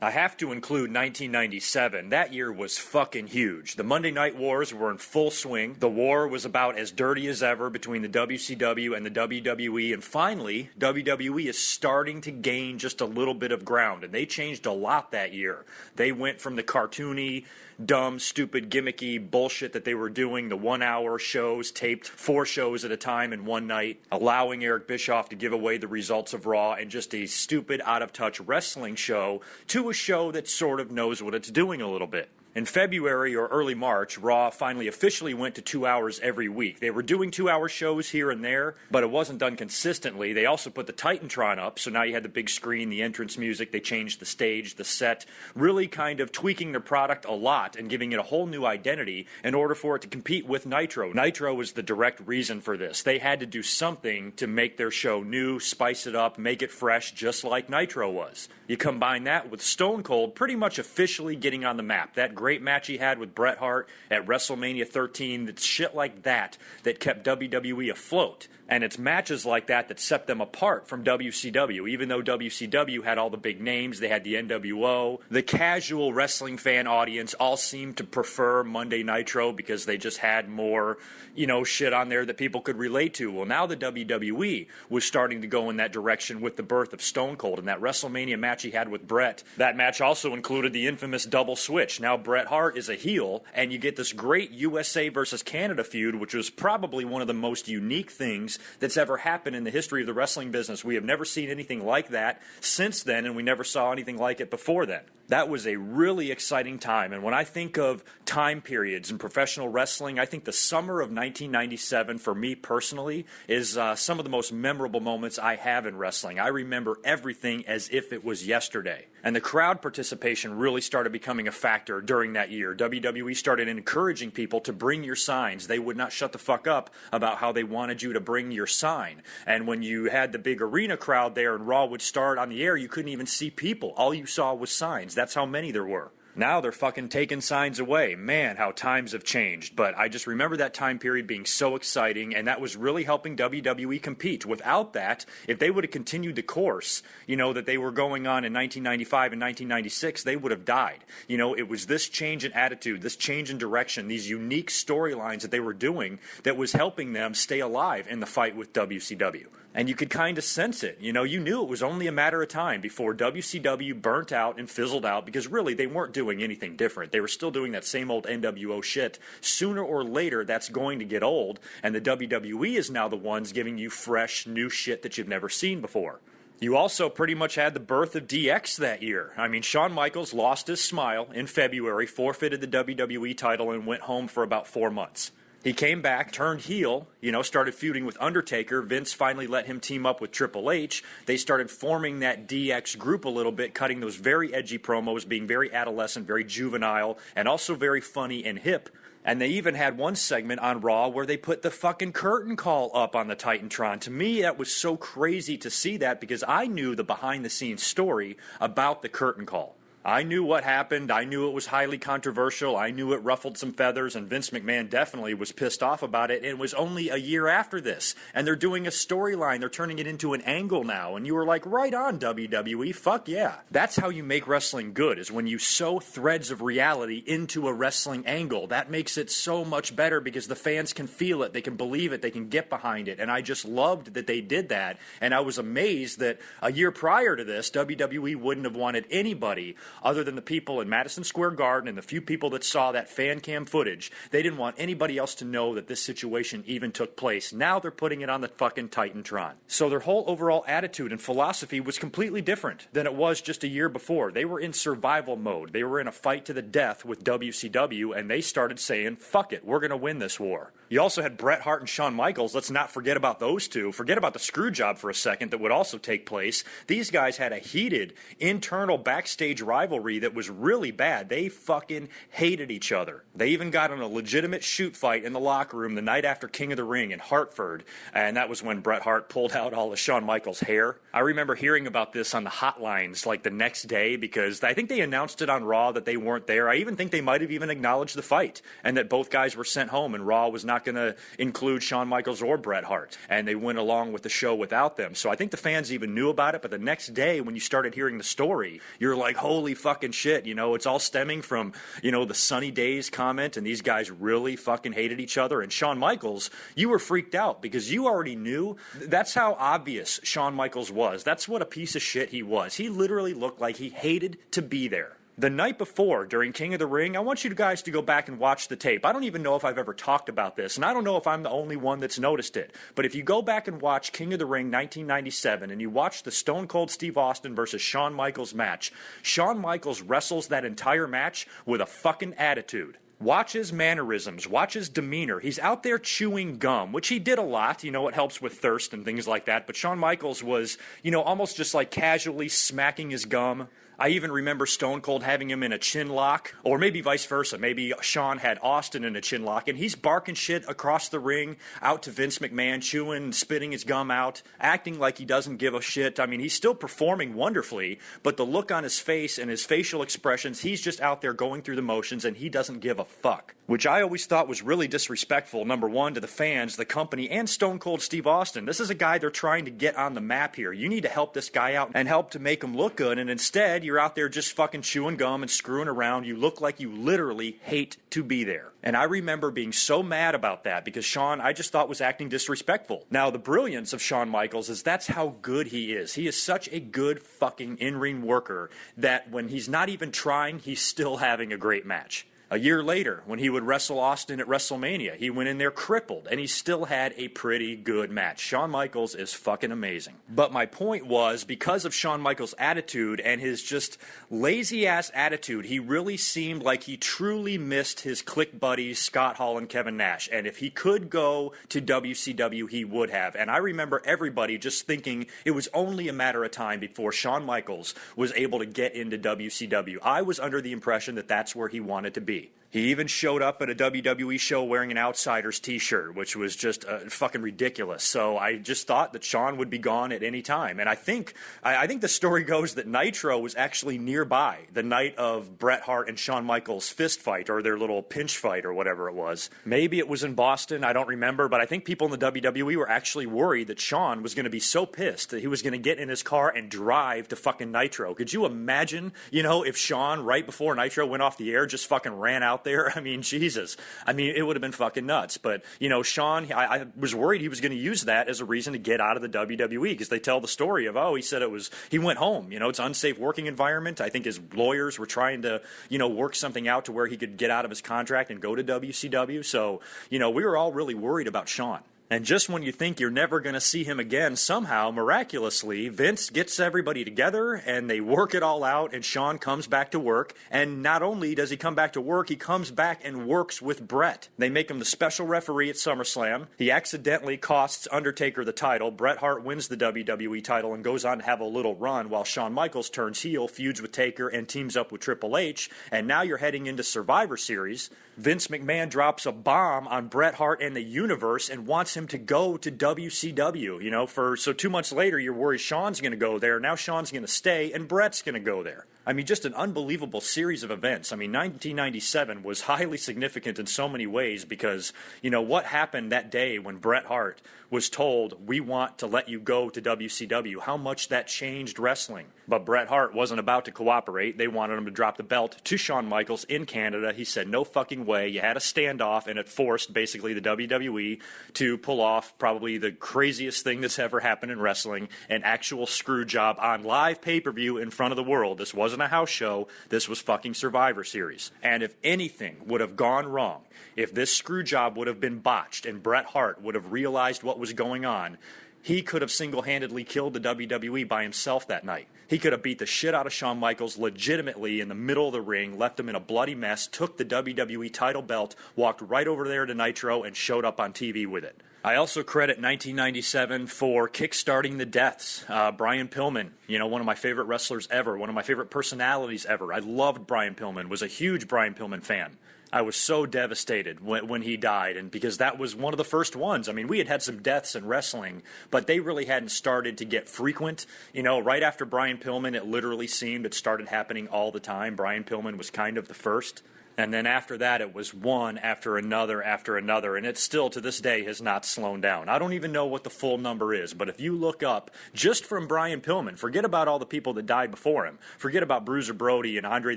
Speaker 1: I have to include 1997. That year was fucking huge. The Monday Night Wars were in full swing. The war was about as dirty as ever between the WCW and the WWE. And finally, WWE is starting to gain just a little bit of ground. And they changed a lot that year. They went from the cartoony, dumb, stupid, gimmicky bullshit that they were doing, the 1 hour shows taped 4 shows at a time in one night, allowing Eric Bischoff to give away the results of Raw, and just a stupid, out-of-touch wrestling show to a show that sort of knows what it's doing a little bit. In February or early March, Raw finally officially went to 2 hours every week. They were doing 2-hour shows here and there, but it wasn't done consistently. They also put the Titantron up, so now you had the big screen, the entrance music, they changed the stage, the set, really kind of tweaking their product a lot and giving it a whole new identity in order for it to compete with Nitro. Nitro was the direct reason for this. They had to do something to make their show new, spice it up, make it fresh, just like Nitro was. You combine that with Stone Cold pretty much officially getting on the map. That great match he had with Bret Hart at WrestleMania 13, that's shit like that kept WWE afloat. And it's matches like that set them apart from WCW. Even though WCW had all the big names, they had the NWO, the casual wrestling fan audience all seemed to prefer Monday Nitro because they just had more, you know, shit on there that people could relate to. Well, now the WWE was starting to go in that direction with the birth of Stone Cold, and that WrestleMania match he had with Bret. That match also included the infamous double switch. Now Bret Hart is a heel, and you get this great USA versus Canada feud, which was probably one of the most unique things that's ever happened in the history of the wrestling business. We have never seen anything like that since then, and we never saw anything like it before then. That was a really exciting time, and when I think of time periods in professional wrestling, I think the summer of 1997, for me personally, is some of the most memorable moments I have in wrestling. I remember everything as if it was yesterday. And the crowd participation really started becoming a factor during that year. WWE started encouraging people to bring your signs. They would not shut the fuck up about how they wanted you to bring your sign. And when you had the big arena crowd there and Raw would start on the air, you couldn't even see people. All you saw was signs. That's how many there were. Now they're fucking taking signs away. Man, how times have changed. But I just remember that time period being so exciting, and that was really helping WWE compete. Without that, if they would have continued the course, you know, that they were going on in 1995 and 1996, they would have died. You know, it was this change in attitude, this change in direction, these unique storylines that they were doing that was helping them stay alive in the fight with WCW. And you could kind of sense it. You know, you knew it was only a matter of time before WCW burnt out and fizzled out, because really they weren't doing anything different. They were still doing that same old NWO shit. Sooner or later, that's going to get old, and the WWE is now the ones giving you fresh, new shit that you've never seen before. You also pretty much had the birth of DX that year. I mean, Shawn Michaels lost his smile in February, forfeited the WWE title, and went home for about 4 months. He came back, turned heel, started feuding with Undertaker. Vince finally let him team up with Triple H. They started forming that DX group a little bit, cutting those very edgy promos, being very adolescent, very juvenile, and also very funny and hip. And they even had one segment on Raw where they put the fucking curtain call up on the Titantron. To me, that was so crazy to see that because I knew the behind-the-scenes story about the curtain call. I knew what happened. I knew it was highly controversial. I knew it ruffled some feathers, and Vince McMahon definitely was pissed off about it. And it was only a year after this, and they're doing a storyline. They're turning it into an angle now, and you were like, right on, WWE, fuck yeah. That's how you make wrestling good, is when you sew threads of reality into a wrestling angle. That makes it so much better because the fans can feel it, they can believe it, they can get behind it, and I just loved that they did that, and I was amazed that a year prior to this, WWE wouldn't have wanted anybody other than the people in Madison Square Garden and the few people that saw that fan cam footage. They didn't want anybody else to know that this situation even took place. Now they're putting it on the fucking Titantron. So their whole overall attitude and philosophy was completely different than it was just a year before. They were in survival mode. They were in a fight to the death with WCW, and they started saying, fuck it, we're going to win this war. You also had Bret Hart and Shawn Michaels. Let's not forget about those two. Forget about the screw job for a second that would also take place. These guys had a heated internal backstage rivalry that was really bad. They fucking hated each other. They even got in a legitimate shoot fight in the locker room the night after King of the Ring in Hartford, and that was when Bret Hart pulled out all of Shawn Michaels' hair. I remember hearing about this on the hotlines like the next day because I think they announced it on Raw that they weren't there. I even think they might have even acknowledged the fight and that both guys were sent home and Raw was not going to include Shawn Michaels or Bret Hart, and they went along with the show without them. So I think the fans even knew about it, but the next day when you started hearing the story, you're like, holy fucking shit, it's all stemming from, the Sunny Days comment, and these guys really fucking hated each other. And Shawn Michaels, you were freaked out because you already knew. That's how obvious Shawn Michaels was. That's what a piece of shit he was. He literally looked like he hated to be there. The night before, during King of the Ring, I want you guys to go back and watch the tape. I don't even know if I've ever talked about this, and I don't know if I'm the only one that's noticed it. But if you go back and watch King of the Ring 1997, and you watch the Stone Cold Steve Austin versus Shawn Michaels match, Shawn Michaels wrestles that entire match with a fucking attitude. Watch his mannerisms, watch his demeanor. He's out there chewing gum, which he did a lot. It helps with thirst and things like that. But Shawn Michaels was, almost just like casually smacking his gum. I even remember Stone Cold having him in a chin lock, or maybe vice versa. Maybe Shawn had Austin in a chin lock, and he's barking shit across the ring out to Vince McMahon, chewing, spitting his gum out, acting like he doesn't give a shit. I mean, he's still performing wonderfully, but the look on his face and his facial expressions, he's just out there going through the motions, and he doesn't give a fuck. Which I always thought was really disrespectful, number one, to the fans, the company, and Stone Cold Steve Austin. This is a guy they're trying to get on the map here. You need to help this guy out and help to make him look good, and instead, you're out there just fucking chewing gum and screwing around. You look like you literally hate to be there. And I remember being so mad about that because Shawn, I just thought was acting disrespectful. Now, the brilliance of Shawn Michaels is that's how good he is. He is such a good fucking in-ring worker that when he's not even trying, he's still having a great match. A year later, when he would wrestle Austin at WrestleMania, he went in there crippled, and he still had a pretty good match. Shawn Michaels is fucking amazing. But my point was, because of Shawn Michaels' attitude and his just lazy-ass attitude, he really seemed like he truly missed his clique buddies, Scott Hall and Kevin Nash. And if he could go to WCW, he would have. And I remember everybody just thinking it was only a matter of time before Shawn Michaels was able to get into WCW. I was under the impression that that's where he wanted to be. He even showed up at a WWE show wearing an Outsiders t-shirt, which was just fucking ridiculous. So I just thought that Shawn would be gone at any time. And I think the story goes that Nitro was actually nearby the night of Bret Hart and Shawn Michaels' fist fight, or their little pinch fight, or whatever it was. Maybe it was in Boston, I don't remember, but I think people in the WWE were actually worried that Shawn was going to be so pissed that he was going to get in his car and drive to fucking Nitro. Could you imagine, if Shawn, right before Nitro went off the air, just fucking ran out there? I mean, Jesus. I mean, it would have been fucking nuts. But, Shawn, I was worried he was going to use that as a reason to get out of the WWE, because they tell the story of, he said he went home. It's an unsafe working environment. I think his lawyers were trying to, work something out to where he could get out of his contract and go to WCW. So, we were all really worried about Shawn. And just when you think you're never going to see him again, somehow, miraculously, Vince gets everybody together and they work it all out, and Shawn comes back to work. And not only does he come back to work, he comes back and works with Bret. They make him the special referee at SummerSlam. He accidentally costs Undertaker the title. Bret Hart wins the WWE title and goes on to have a little run while Shawn Michaels turns heel, feuds with Taker, and teams up with Triple H. And now you're heading into Survivor Series. Vince McMahon drops a bomb on Bret Hart and the universe and wants him to go to WCW, so 2 months later you're worried Shawn's going to go there. Now Shawn's going to stay and Bret's going to go there. I mean, just an unbelievable series of events. I mean, 1997 was highly significant in so many ways because, what happened that day when Bret Hart was told, we want to let you go to WCW, how much that changed wrestling. But Bret Hart wasn't about to cooperate. They wanted him to drop the belt to Shawn Michaels in Canada. He said, no fucking way. You had a standoff, and it forced basically the WWE to pull off probably the craziest thing that's ever happened in wrestling, an actual screw job on live pay-per-view in front of the world. This wasn't a house show. This was fucking Survivor Series. And if anything would have gone wrong, if this screw job would have been botched and Bret Hart would have realized what was going on, he could have single-handedly killed the WWE by himself that night. He could have beat the shit out of Shawn Michaels legitimately in the middle of the ring, left him in a bloody mess, took the WWE title belt, walked right over there to Nitro, and showed up on TV with it. I also credit 1997 for kickstarting the deaths. Brian Pillman, one of my favorite wrestlers ever, one of my favorite personalities ever. I loved Brian Pillman, was a huge Brian Pillman fan. I was so devastated when he died, and because that was one of the first ones. I mean, we had some deaths in wrestling, but they really hadn't started to get frequent. Right after Brian Pillman, it literally seemed it started happening all the time. Brian Pillman was kind of the first. And then after that, it was one after another, and it still, to this day, has not slowed down. I don't even know what the full number is, but if you look up, just from Brian Pillman, forget about all the people that died before him. Forget about Bruiser Brody and Andre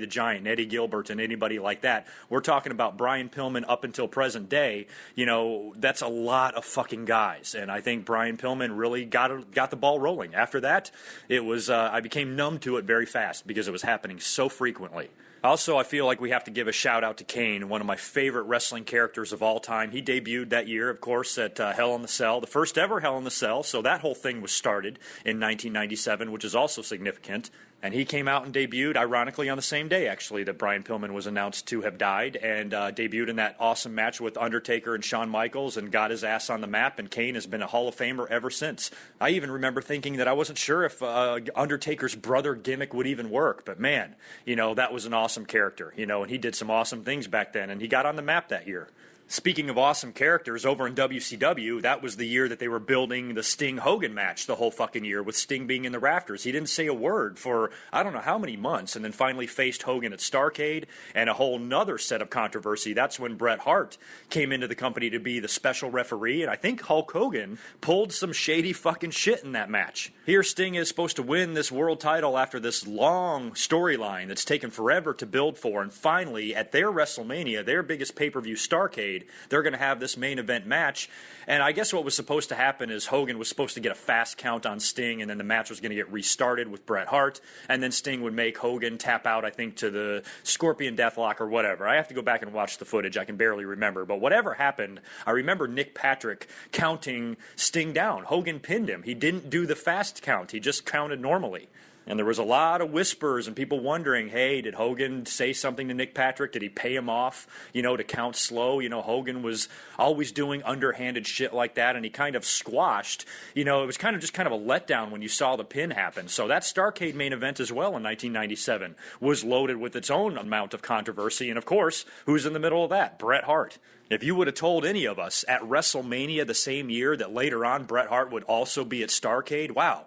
Speaker 1: the Giant and Eddie Gilbert and anybody like that. We're talking about Brian Pillman up until present day. That's a lot of fucking guys, and I think Brian Pillman really got the ball rolling. After that, it was I became numb to it very fast because it was happening so frequently. Also, I feel like we have to give a shout-out to Kane, one of my favorite wrestling characters of all time. He debuted that year, of course, at Hell in the Cell, the first ever Hell in the Cell, so that whole thing was started in 1997, which is also significant. And he came out and debuted, ironically, on the same day, actually, that Brian Pillman was announced to have died, and debuted in that awesome match with Undertaker and Shawn Michaels and got his ass on the map, and Kane has been a Hall of Famer ever since. I even remember thinking that I wasn't sure if Undertaker's brother gimmick would even work, but man, that was an awesome character, and he did some awesome things back then, and he got on the map that year. Speaking of awesome characters, over in WCW, that was the year that they were building the Sting-Hogan match the whole fucking year, with Sting being in the rafters. He didn't say a word for I don't know how many months, and then finally faced Hogan at Starrcade, and a whole nother set of controversy. That's when Bret Hart came into the company to be the special referee, and I think Hulk Hogan pulled some shady fucking shit in that match. Here Sting is supposed to win this world title after this long storyline that's taken forever to build for, and finally, at their WrestleMania, their biggest pay-per-view, Starrcade, they're going to have this main event match. And I guess what was supposed to happen is Hogan was supposed to get a fast count on Sting, and then the match was going to get restarted with Bret Hart, and then Sting would make Hogan tap out, I think, to the Scorpion Deathlock or whatever. I have to go back and watch the footage. I can barely remember. But whatever happened, I remember Nick Patrick counting Sting down. Hogan pinned him. He didn't do the fast count. He just counted normally. And there was a lot of whispers and people wondering, hey, did Hogan say something to Nick Patrick? Did he pay him off, to count slow? Hogan was always doing underhanded shit like that, and he kind of squashed. It was kind of a letdown when you saw the pin happen. So that Starrcade main event as well in 1997 was loaded with its own amount of controversy. And, of course, who's in the middle of that? Bret Hart. If you would have told any of us at WrestleMania the same year that later on Bret Hart would also be at Starrcade, wow.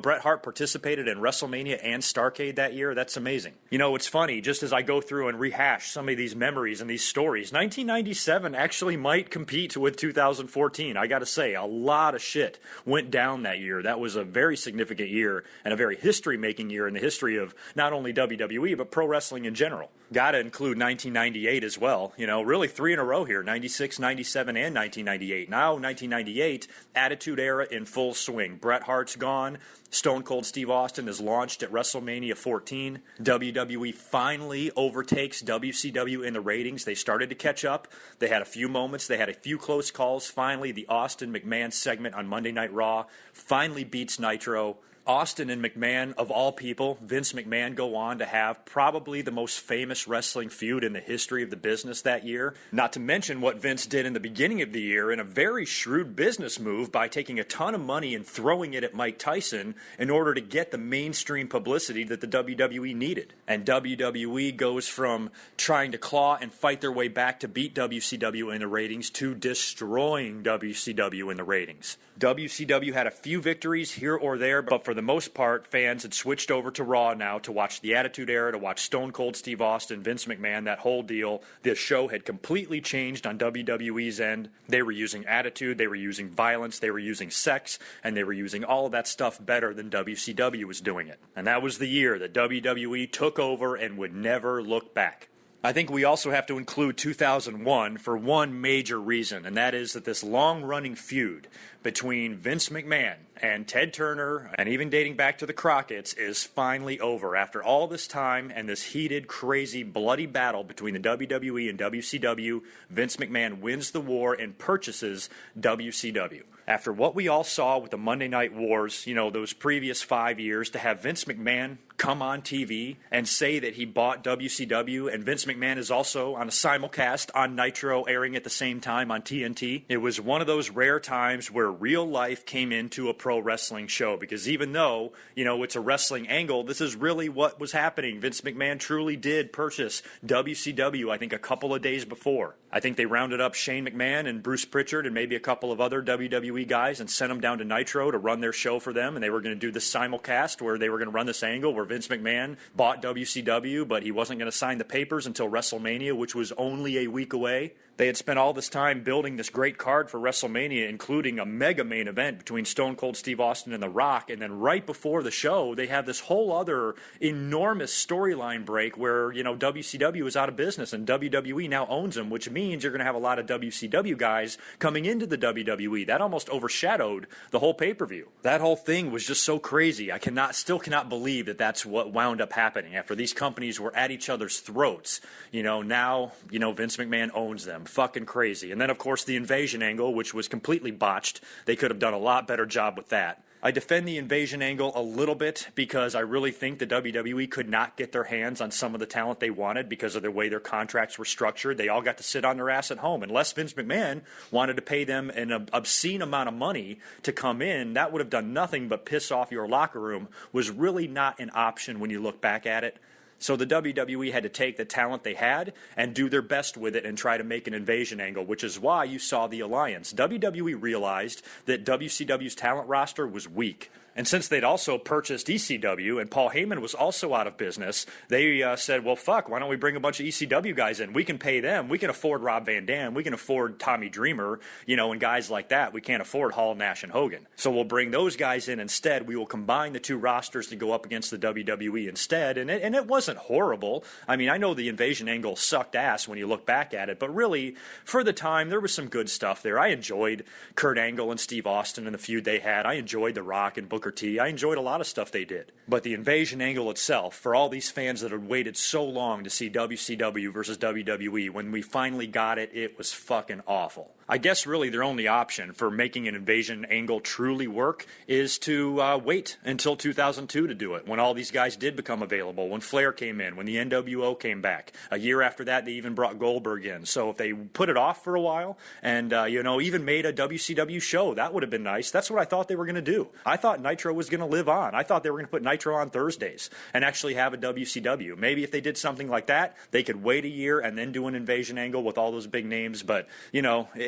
Speaker 1: Bret Hart participated in WrestleMania and Starrcade that year. That's amazing. It's funny, just as I go through and rehash some of these memories and these stories, 1997 actually might compete with 2014. I got to say, a lot of shit went down that year. That was a very significant year and a very history-making year in the history of not only WWE, but pro wrestling in general. Got to include 1998 as well. Really 3 in a row here. here, 96, 97, and 1998. Now 1998, Attitude Era in full swing. Bret Hart's gone. Stone Cold Steve Austin is launched at WrestleMania 14. WWE finally overtakes WCW in the ratings. They started to catch up. They had a few moments. They had a few close calls. Finally, the Austin McMahon segment on Monday Night Raw finally beats Nitro. Austin and McMahon, of all people, Vince McMahon, go on to have probably the most famous wrestling feud in the history of the business that year. Not to mention what Vince did in the beginning of the year in a very shrewd business move by taking a ton of money and throwing it at Mike Tyson in order to get the mainstream publicity that the WWE needed. And WWE goes from trying to claw and fight their way back to beat WCW in the ratings to destroying WCW in the ratings. WCW had a few victories here or there, but for the most part, fans had switched over to Raw now to watch the Attitude Era, to watch Stone Cold Steve Austin, Vince McMahon, that whole deal. The show had completely changed on WWE's end. They were using attitude, they were using violence, they were using sex, and they were using all of that stuff better than WCW was doing it. And that was the year that WWE took over and would never look back. I think we also have to include 2001 for one major reason, and that is that this long-running feud between Vince McMahon and Ted Turner, and even dating back to the Crockett's, is finally over. After all this time and this heated, crazy, bloody battle between the WWE and WCW, Vince McMahon wins the war and purchases WCW. After what we all saw with the Monday Night Wars, those previous 5 years, to have Vince McMahon come on TV and say that he bought WCW, and Vince McMahon is also on a simulcast on Nitro airing at the same time on TNT. It was one of those rare times where real life came into a pro wrestling show, because even though, it's a wrestling angle, this is really what was happening. Vince McMahon truly did purchase WCW, I think, a couple of days before. I think they rounded up Shane McMahon and Bruce Pritchard and maybe a couple of other WWE guys and sent them down to Nitro to run their show for them, and they were going to do this simulcast where they were going to run this angle where Vince McMahon bought WCW, but he wasn't going to sign the papers until WrestleMania, which was only a week away. They had spent all this time building this great card for WrestleMania, including a mega main event between Stone Cold Steve Austin and The Rock, and then right before the show, they have this whole other enormous storyline break where, WCW is out of business and WWE now owns them, which means you're going to have a lot of WCW guys coming into the WWE. That almost overshadowed the whole pay-per-view. That whole thing was just so crazy. I still cannot believe that that's what wound up happening after these companies were at each other's throats. Now, Vince McMahon owns them. Fucking crazy. And then, of course, the invasion angle, which was completely botched. They could have done a lot better job with that. I defend the invasion angle a little bit because I really think the WWE could not get their hands on some of the talent they wanted because of the way their contracts were structured. They all got to sit on their ass at home. Unless Vince McMahon wanted to pay them an obscene amount of money to come in, that would have done nothing but piss off your locker room. Was really not an option when you look back at it. So the WWE had to take the talent they had and do their best with it and try to make an invasion angle, which is why you saw the alliance. WWE realized that WCW's talent roster was weak. And since they'd also purchased ECW and Paul Heyman was also out of business, they said, well, fuck, why don't we bring a bunch of ECW guys in? We can pay them. We can afford Rob Van Dam. We can afford Tommy Dreamer, and guys like that. We can't afford Hall, Nash, and Hogan. So we'll bring those guys in instead. We will combine the two rosters to go up against the WWE instead. And it wasn't horrible. I mean, I know the invasion angle sucked ass when you look back at it, but really, for the time, there was some good stuff there. I enjoyed Kurt Angle and Steve Austin and the feud they had. I enjoyed The Rock and Booker T. I enjoyed a lot of stuff they did. But the invasion angle itself, for all these fans that had waited so long to see WCW versus WWE, when we finally got it, it was fucking awful. I guess really their only option for making an invasion angle truly work is to wait until 2002 to do it, when all these guys did become available, when Flair came in, when the NWO came back. A year after that, they even brought Goldberg in. So if they put it off for a while and, even made a WCW show, that would have been nice. That's what I thought they were going to do. I thought Nitro was going to live on. I thought they were going to put Nitro on Thursdays and actually have a WCW. Maybe if they did something like that, they could wait a year and then do an invasion angle with all those big names. But,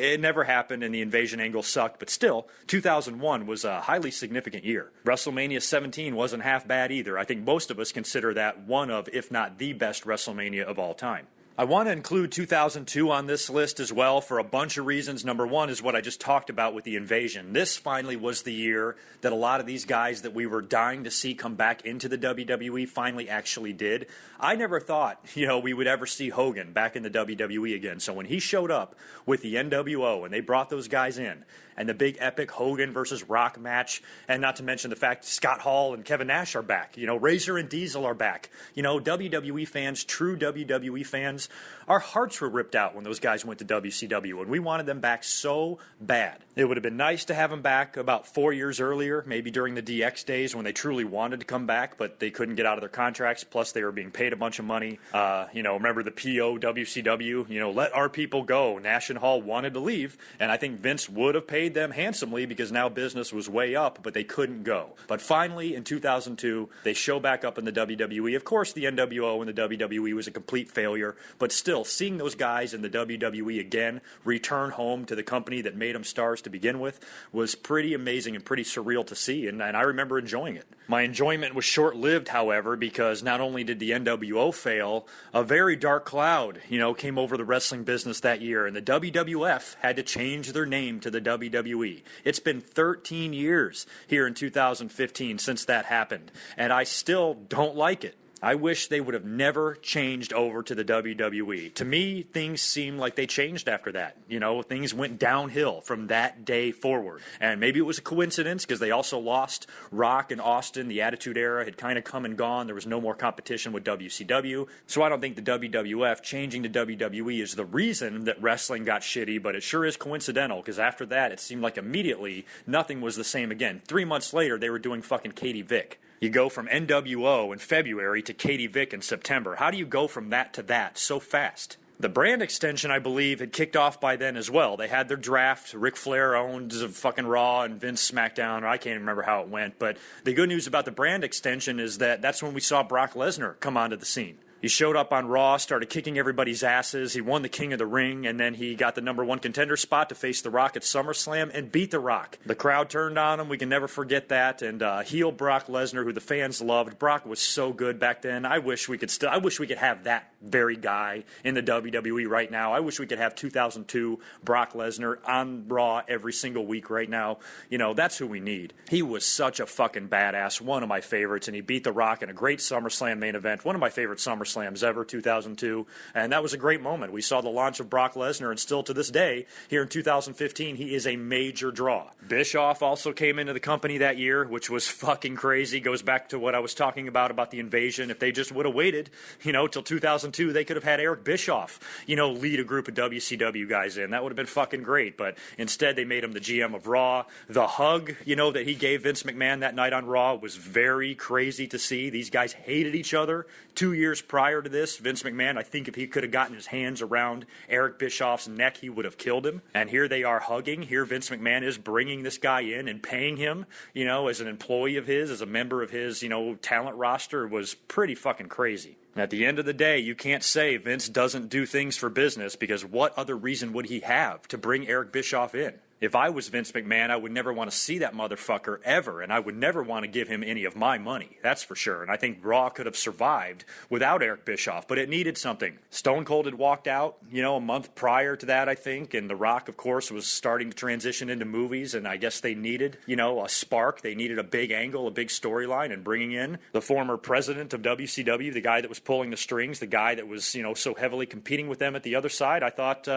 Speaker 1: it never happened and the invasion angle sucked. But still, 2001 was a highly significant year. WrestleMania 17 wasn't half bad either. I think most of us consider that one of, if not the best WrestleMania of all time. I want to include 2002 on this list as well for a bunch of reasons. Number one is what I just talked about with the invasion. This finally was the year that a lot of these guys that we were dying to see come back into the WWE finally actually did. I never thought, we would ever see Hogan back in the WWE again. So when he showed up with the NWO and they brought those guys in, and the big epic Hogan versus Rock match, and not to mention the fact Scott Hall and Kevin Nash are back. Razor and Diesel are back. WWE fans, true WWE fans, our hearts were ripped out when those guys went to WCW, and we wanted them back so bad. It would have been nice to have them back about 4 years earlier, maybe during the DX days when they truly wanted to come back, but they couldn't get out of their contracts, plus they were being paid a bunch of money. Remember the PO WCW, let our people go. Nash and Hall wanted to leave, and I think Vince would have paid them handsomely because now business was way up, but they couldn't go. But finally, in 2002, they show back up in the WWE. Of course, the NWO and the WWE was a complete failure, but still, seeing those guys in the WWE again return home to the company that made them stars to begin with was pretty amazing and pretty surreal to see, and I remember enjoying it. My enjoyment was short-lived, however, because not only did the NWO fail, a very dark cloud, came over the wrestling business that year, and the WWF had to change their name to the WWE. It's been 13 years here in 2015 since that happened, and I still don't like it. I wish they would have never changed over to the WWE. To me, things seem like they changed after that. Things went downhill from that day forward. And maybe it was a coincidence because they also lost Rock and Austin. The Attitude Era had kind of come and gone. There was no more competition with WCW. So I don't think the WWF changing to WWE is the reason that wrestling got shitty, but it sure is coincidental because after that, it seemed like immediately nothing was the same again. 3 months later, they were doing fucking Katie Vick. You go from NWO in February to Katie Vick in September. How do you go from that to that so fast? The brand extension, I believe, had kicked off by then as well. They had their draft. Ric Flair owned fucking Raw and Vince SmackDown. Or I can't remember how it went. But the good news about the brand extension is that that's when we saw Brock Lesnar come onto the scene. He showed up on Raw, started kicking everybody's asses. He won the King of the Ring, and then he got the number one contender spot to face The Rock at SummerSlam and beat The Rock. The crowd turned on him. We can never forget that. And heel Brock Lesnar, who the fans loved. Brock was so good back then. I wish we could have that very guy in the WWE right now. I wish we could have 2002 Brock Lesnar on Raw every single week right now. That's who we need. He was such a fucking badass, one of my favorites, and he beat The Rock in a great SummerSlam main event, one of my favorite SummerSlams ever, 2002, and that was a great moment. We saw the launch of Brock Lesnar, and still to this day, here in 2015, he is a major draw. Bischoff also came into the company that year, which was fucking crazy. Goes back to what I was talking about the invasion. If they just would have waited, till 2002, they could have had Eric Bischoff, lead a group of WCW guys in. That would have been fucking great, but instead they made him the GM of Raw. The hug, that he gave Vince McMahon that night on Raw was very crazy to see. These guys hated each other. 2 years prior to this, Vince McMahon, I think if he could have gotten his hands around Eric Bischoff's neck, he would have killed him. And here they are hugging. Here Vince McMahon is bringing this guy in and paying him, as an employee of his, as a member of his, talent roster. Was pretty fucking crazy. At the end of the day, you can't say Vince doesn't do things for business, because what other reason would he have to bring Eric Bischoff in? If I was Vince McMahon, I would never want to see that motherfucker ever, and I would never want to give him any of my money, that's for sure. And I think Raw could have survived without Eric Bischoff, but it needed something. Stone Cold had walked out, a month prior to that, I think, and The Rock, of course, was starting to transition into movies, and I guess they needed, a spark. They needed a big angle, a big storyline, and bringing in the former president of WCW, the guy that was pulling the strings, the guy that was, so heavily competing with them at the other side, I thought,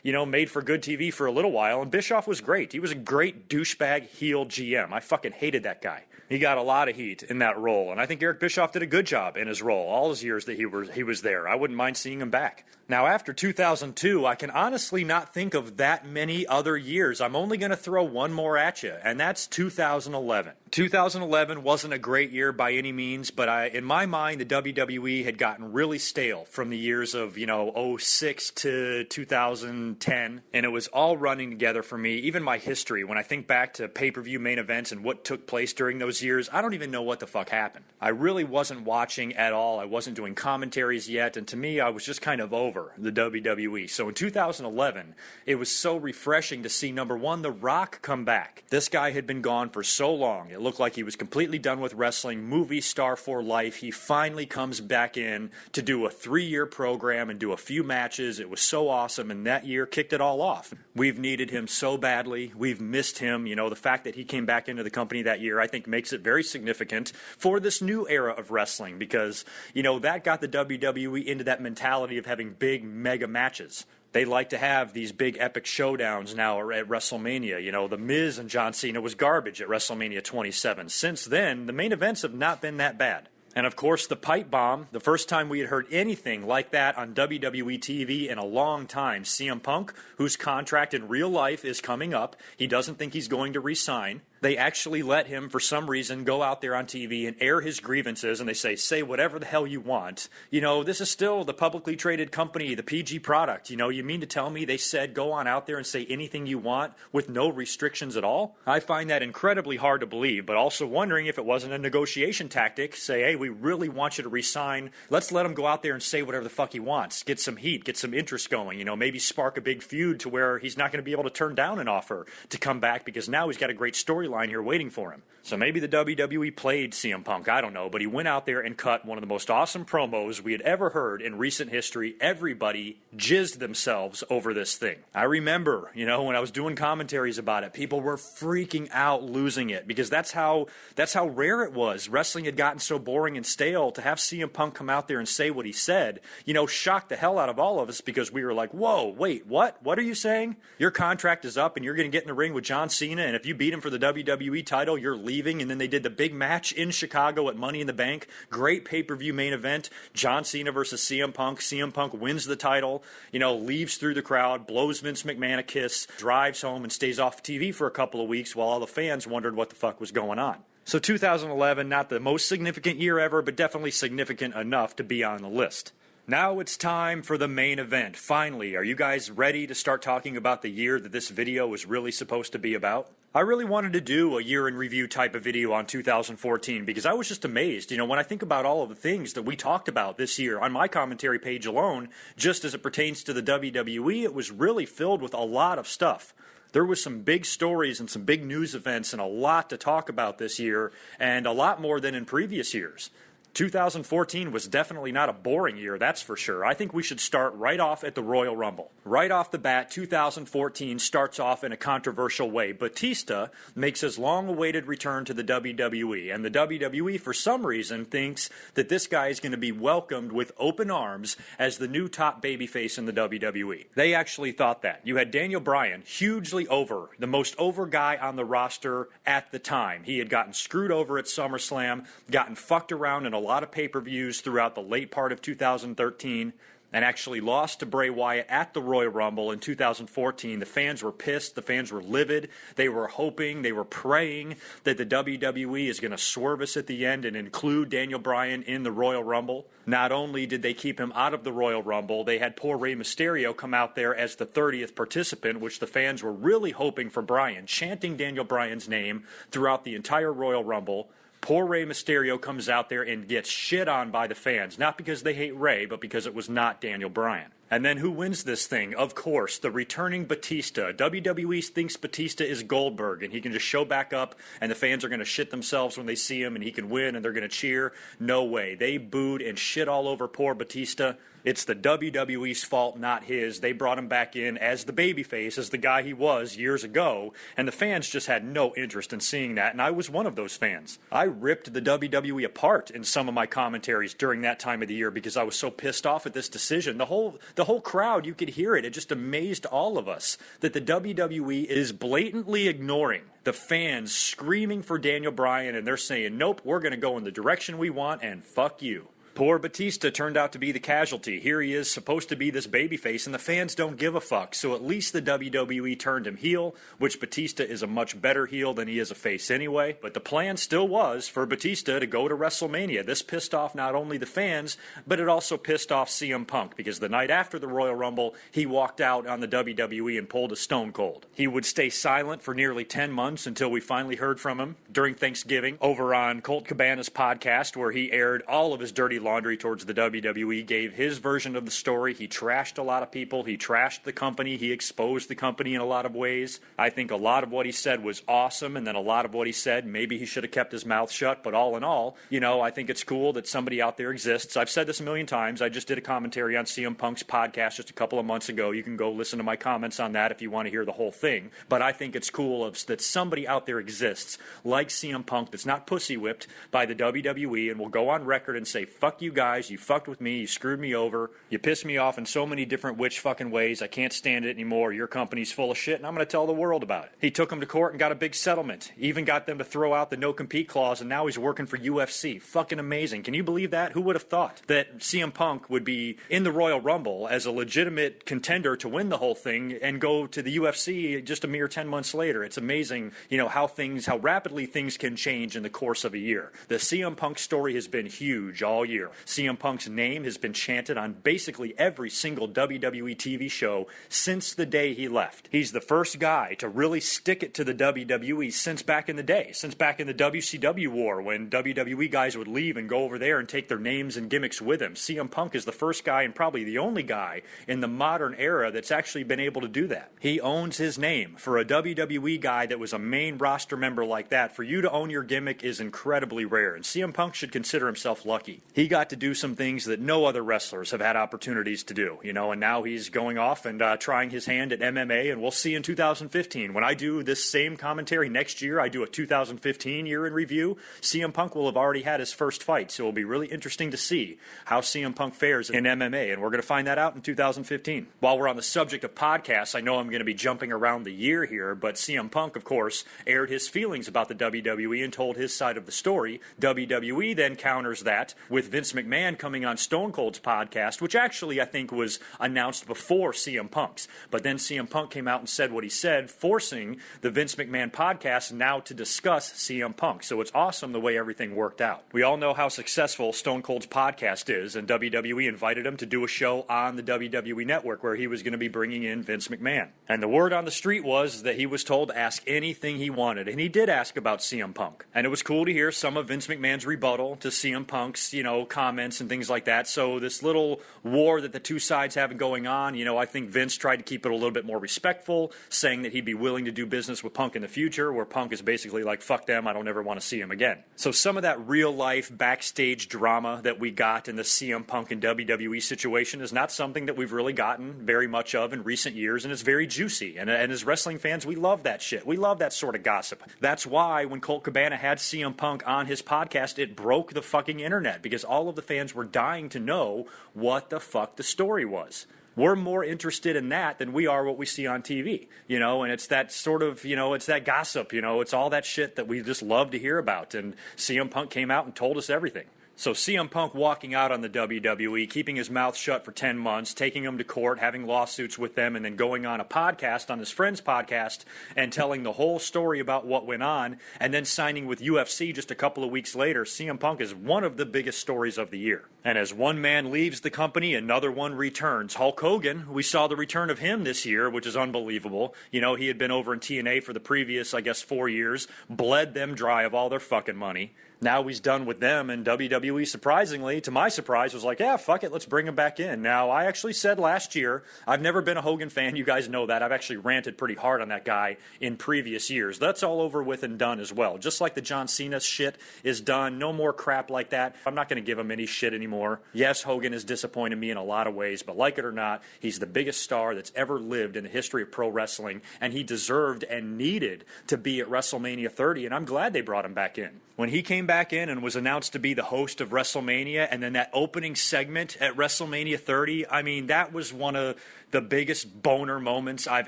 Speaker 1: made for good TV for a little while, and Bischoff was great. He was a great douchebag heel GM. I fucking hated that guy. He got a lot of heat in that role, and I think Eric Bischoff did a good job in his role all his years that he was there. I wouldn't mind seeing him back. Now, after 2002, I can honestly not think of that many other years. I'm only going to throw one more at you, and that's 2011. 2011 wasn't a great year by any means, but in my mind, the WWE had gotten really stale from the years of, 06 to 2010, and it was all running together for me. even my history, when I think back to pay-per-view main events and what took place during those years, I don't even know what the fuck happened. I really wasn't watching at all. I wasn't doing commentaries yet, and to me, I was just kind of over the WWE. So in 2011, it was so refreshing to see, number one, The Rock come back. This guy had been gone for so long. It looked like he was completely done with wrestling, movie star for life. He finally comes back in to do a 3-year program and do a few matches. It was so awesome, and that year kicked it all off. We've needed him so badly. We've missed him. You know, the fact that he came back into the company that year, I think, makes it very significant for this new era of wrestling because, you know, that got the WWE into that mentality of having big, mega matches. They like to have these big epic showdowns now at WrestleMania. You know, The Miz and John Cena was garbage at WrestleMania 27. Since then, the main events have not been that bad. And of course, the pipe bomb, the first time we had heard anything like that on WWE TV in a long time. CM Punk, whose contract in real life is coming up, he doesn't think he's going to re-sign. They actually let him, for some reason, go out there on TV and air his grievances, and they say whatever the hell you want. You know, this is still the publicly traded company, the PG product. You know, you mean to tell me they said go on out there and say anything you want with no restrictions at all? I find that incredibly hard to believe, but also wondering if it wasn't a negotiation tactic. Say, hey, we really want you to resign. Let's let him go out there and say whatever the fuck he wants. Get some heat, get some interest going. You know, maybe spark a big feud to where he's not going to be able to turn down an offer to come back because now he's got a great storyline here waiting for him. So maybe the WWE played CM Punk, I don't know, but he went out there and cut one of the most awesome promos we had ever heard in recent history. Everybody jizzed themselves over this thing. I remember, you know, when I was doing commentaries about it, people were freaking out, losing it, because that's how rare it was. Wrestling had gotten so boring and stale. To have CM Punk come out there and say what he said, you know, shocked the hell out of all of us because we were like, whoa, wait, what? What are you saying? Your contract is up and you're going to get in the ring with John Cena, and if you beat him for the WWE title, you're leaving. And then they did the big match in Chicago at Money in the Bank. Great pay-per-view main event. John Cena versus CM Punk. CM Punk wins the title, you know, leaves through the crowd, blows Vince McMahon a kiss, drives home and stays off TV for a couple of weeks while all the fans wondered what the fuck was going on. So 2011, not the most significant year ever, but definitely significant enough to be on the list. Now it's time for the main event. Finally, are you guys ready to start talking about the year that this video was really supposed to be about? I really wanted to do a year in review type of video on 2014 because I was just amazed. You know, when I think about all of the things that we talked about this year on my commentary page alone, just as it pertains to the WWE, it was really filled with a lot of stuff. There was some big stories and some big news events and a lot to talk about this year, and a lot more than in previous years. 2014 was definitely not a boring year, that's for sure. I think we should start right off at the Royal Rumble. Right off the bat, 2014 starts off in a controversial way. Batista makes his long-awaited return to the WWE, and the WWE, for some reason, thinks that this guy is going to be welcomed with open arms as the new top babyface in the WWE. They actually thought that. You had Daniel Bryan, hugely over, the most over guy on the roster at the time. He had gotten screwed over at SummerSlam, gotten fucked around in a lot of pay-per-views throughout the late part of 2013, and actually lost to Bray Wyatt at the Royal Rumble in 2014. The fans were pissed. The fans were livid. They were hoping, they were praying that the WWE is going to swerve us at the end and include Daniel Bryan in the Royal Rumble. Not only did they keep him out of the Royal Rumble, they had poor Rey Mysterio come out there as the 30th participant, which the fans were really hoping for Bryan, chanting Daniel Bryan's name throughout the entire Royal Rumble. Poor Rey Mysterio comes out there and gets shit on by the fans, not because they hate Rey, but because it was not Daniel Bryan. And then who wins this thing? Of course, the returning Batista. WWE thinks Batista is Goldberg, and he can just show back up, and the fans are going to shit themselves when they see him, and he can win, and they're going to cheer. No way. They booed and shit all over poor Batista. It's the WWE's fault, not his. They brought him back in as the babyface, as the guy he was years ago, and the fans just had no interest in seeing that, and I was one of those fans. I ripped the WWE apart in some of my commentaries during that time of the year because I was so pissed off at this decision. The whole crowd, you could hear it. It just amazed all of us that the WWE is blatantly ignoring the fans screaming for Daniel Bryan, and they're saying, nope, we're going to go in the direction we want, and fuck you. Poor Batista turned out to be the casualty. Here he is, supposed to be this babyface, and the fans don't give a fuck. So at least the WWE turned him heel, which Batista is a much better heel than he is a face anyway. But the plan still was for Batista to go to WrestleMania. This pissed off not only the fans, but it also pissed off CM Punk, because the night after the Royal Rumble, he walked out on the WWE and pulled a Stone Cold. He would stay silent for nearly 10 months until we finally heard from him during Thanksgiving over on Colt Cabana's podcast, where he aired all of his dirty laundry towards the WWE, gave his version of the story. He trashed a lot of people. He trashed the company. He exposed the company in a lot of ways. I think a lot of what he said was awesome, and then a lot of what he said, maybe he should have kept his mouth shut. But all in all, I think it's cool that somebody out there exists. I've said this a million times. I just did a commentary on CM Punk's podcast just a couple of months ago. You can go listen to my comments on that if you want to hear the whole thing. But I think it's cool that somebody out there exists like CM Punk that's not pussy whipped by the WWE and will go on record and say, fuck you guys, you fucked with me, you screwed me over, you pissed me off in so many different witch fucking ways, I can't stand it anymore, your company's full of shit, and I'm going to tell the world about it. He took them to court and got a big settlement, even got them to throw out the no-compete clause, and now he's working for UFC. Fucking amazing. Can you believe that? Who would have thought that CM Punk would be in the Royal Rumble as a legitimate contender to win the whole thing and go to the UFC just a mere 10 months later? It's amazing, how rapidly things can change in the course of a year. The CM Punk story has been huge all year. CM Punk's name has been chanted on basically every single WWE TV show since the day he left. He's the first guy to really stick it to the WWE since back in the day, since back in the WCW war when WWE guys would leave and go over there and take their names and gimmicks with them. CM Punk is the first guy and probably the only guy in the modern era that's actually been able to do that. He owns his name. For a WWE guy that was a main roster member like that, for you to own your gimmick is incredibly rare, and CM Punk should consider himself lucky. He got to do some things that no other wrestlers have had opportunities to do, and now he's going off and trying his hand at MMA, and we'll see in 2015. When I do this same commentary next year, I do a 2015 year in review, CM Punk will have already had his first fight, so it'll be really interesting to see how CM Punk fares in MMA, and we're going to find that out in 2015. While we're on the subject of podcasts, I know I'm going to be jumping around the year here, but CM Punk, of course, aired his feelings about the WWE and told his side of the story. WWE then counters that with Vince McMahon coming on Stone Cold's podcast, which actually I think was announced before CM Punk's. But then CM Punk came out and said what he said, forcing the Vince McMahon podcast now to discuss CM Punk. So it's awesome the way everything worked out. We all know how successful Stone Cold's podcast is, and WWE invited him to do a show on the WWE Network where he was going to be bringing in Vince McMahon. And the word on the street was that he was told to ask anything he wanted, and he did ask about CM Punk. And it was cool to hear some of Vince McMahon's rebuttal to CM Punk's, comments and things like that. So this little war that the two sides have going on, I think Vince tried to keep it a little bit more respectful, saying that he'd be willing to do business with Punk in the future, where Punk is basically like, fuck them, I don't ever want to see him again. So some of that real-life backstage drama that we got in the CM Punk and WWE situation is not something that we've really gotten very much of in recent years, and it's very juicy. And as wrestling fans, we love that shit. We love that sort of gossip. That's why when Colt Cabana had CM Punk on his podcast, it broke the fucking internet, because all of the fans were dying to know what the fuck the story was. We're more interested in that than we are what we see on TV, and it's that sort of, it's that gossip, it's all that shit that we just love to hear about, and CM Punk came out and told us everything. So CM Punk walking out on the WWE, keeping his mouth shut for 10 months, taking them to court, having lawsuits with them, and then going on a podcast, on his friend's podcast, and telling the whole story about what went on, and then signing with UFC just a couple of weeks later, CM Punk is one of the biggest stories of the year. And as one man leaves the company, another one returns. Hulk Hogan, we saw the return of him this year, which is unbelievable. He had been over in TNA for the previous, 4 years, bled them dry of all their fucking money. Now he's done with them, and WWE, surprisingly, to my surprise, was like, yeah, fuck it, let's bring him back in. Now, I actually said last year, I've never been a Hogan fan, you guys know that. I've actually ranted pretty hard on that guy in previous years. That's all over with and done as well. Just like the John Cena shit is done, no more crap like that. I'm not going to give him any shit anymore. Yes, Hogan has disappointed me in a lot of ways, but like it or not, he's the biggest star that's ever lived in the history of pro wrestling, and he deserved and needed to be at WrestleMania 30, and I'm glad they brought him back in. When he came back in and was announced to be the host of WrestleMania, and then that opening segment at WrestleMania 30, I mean, that was one of the biggest boner moments I've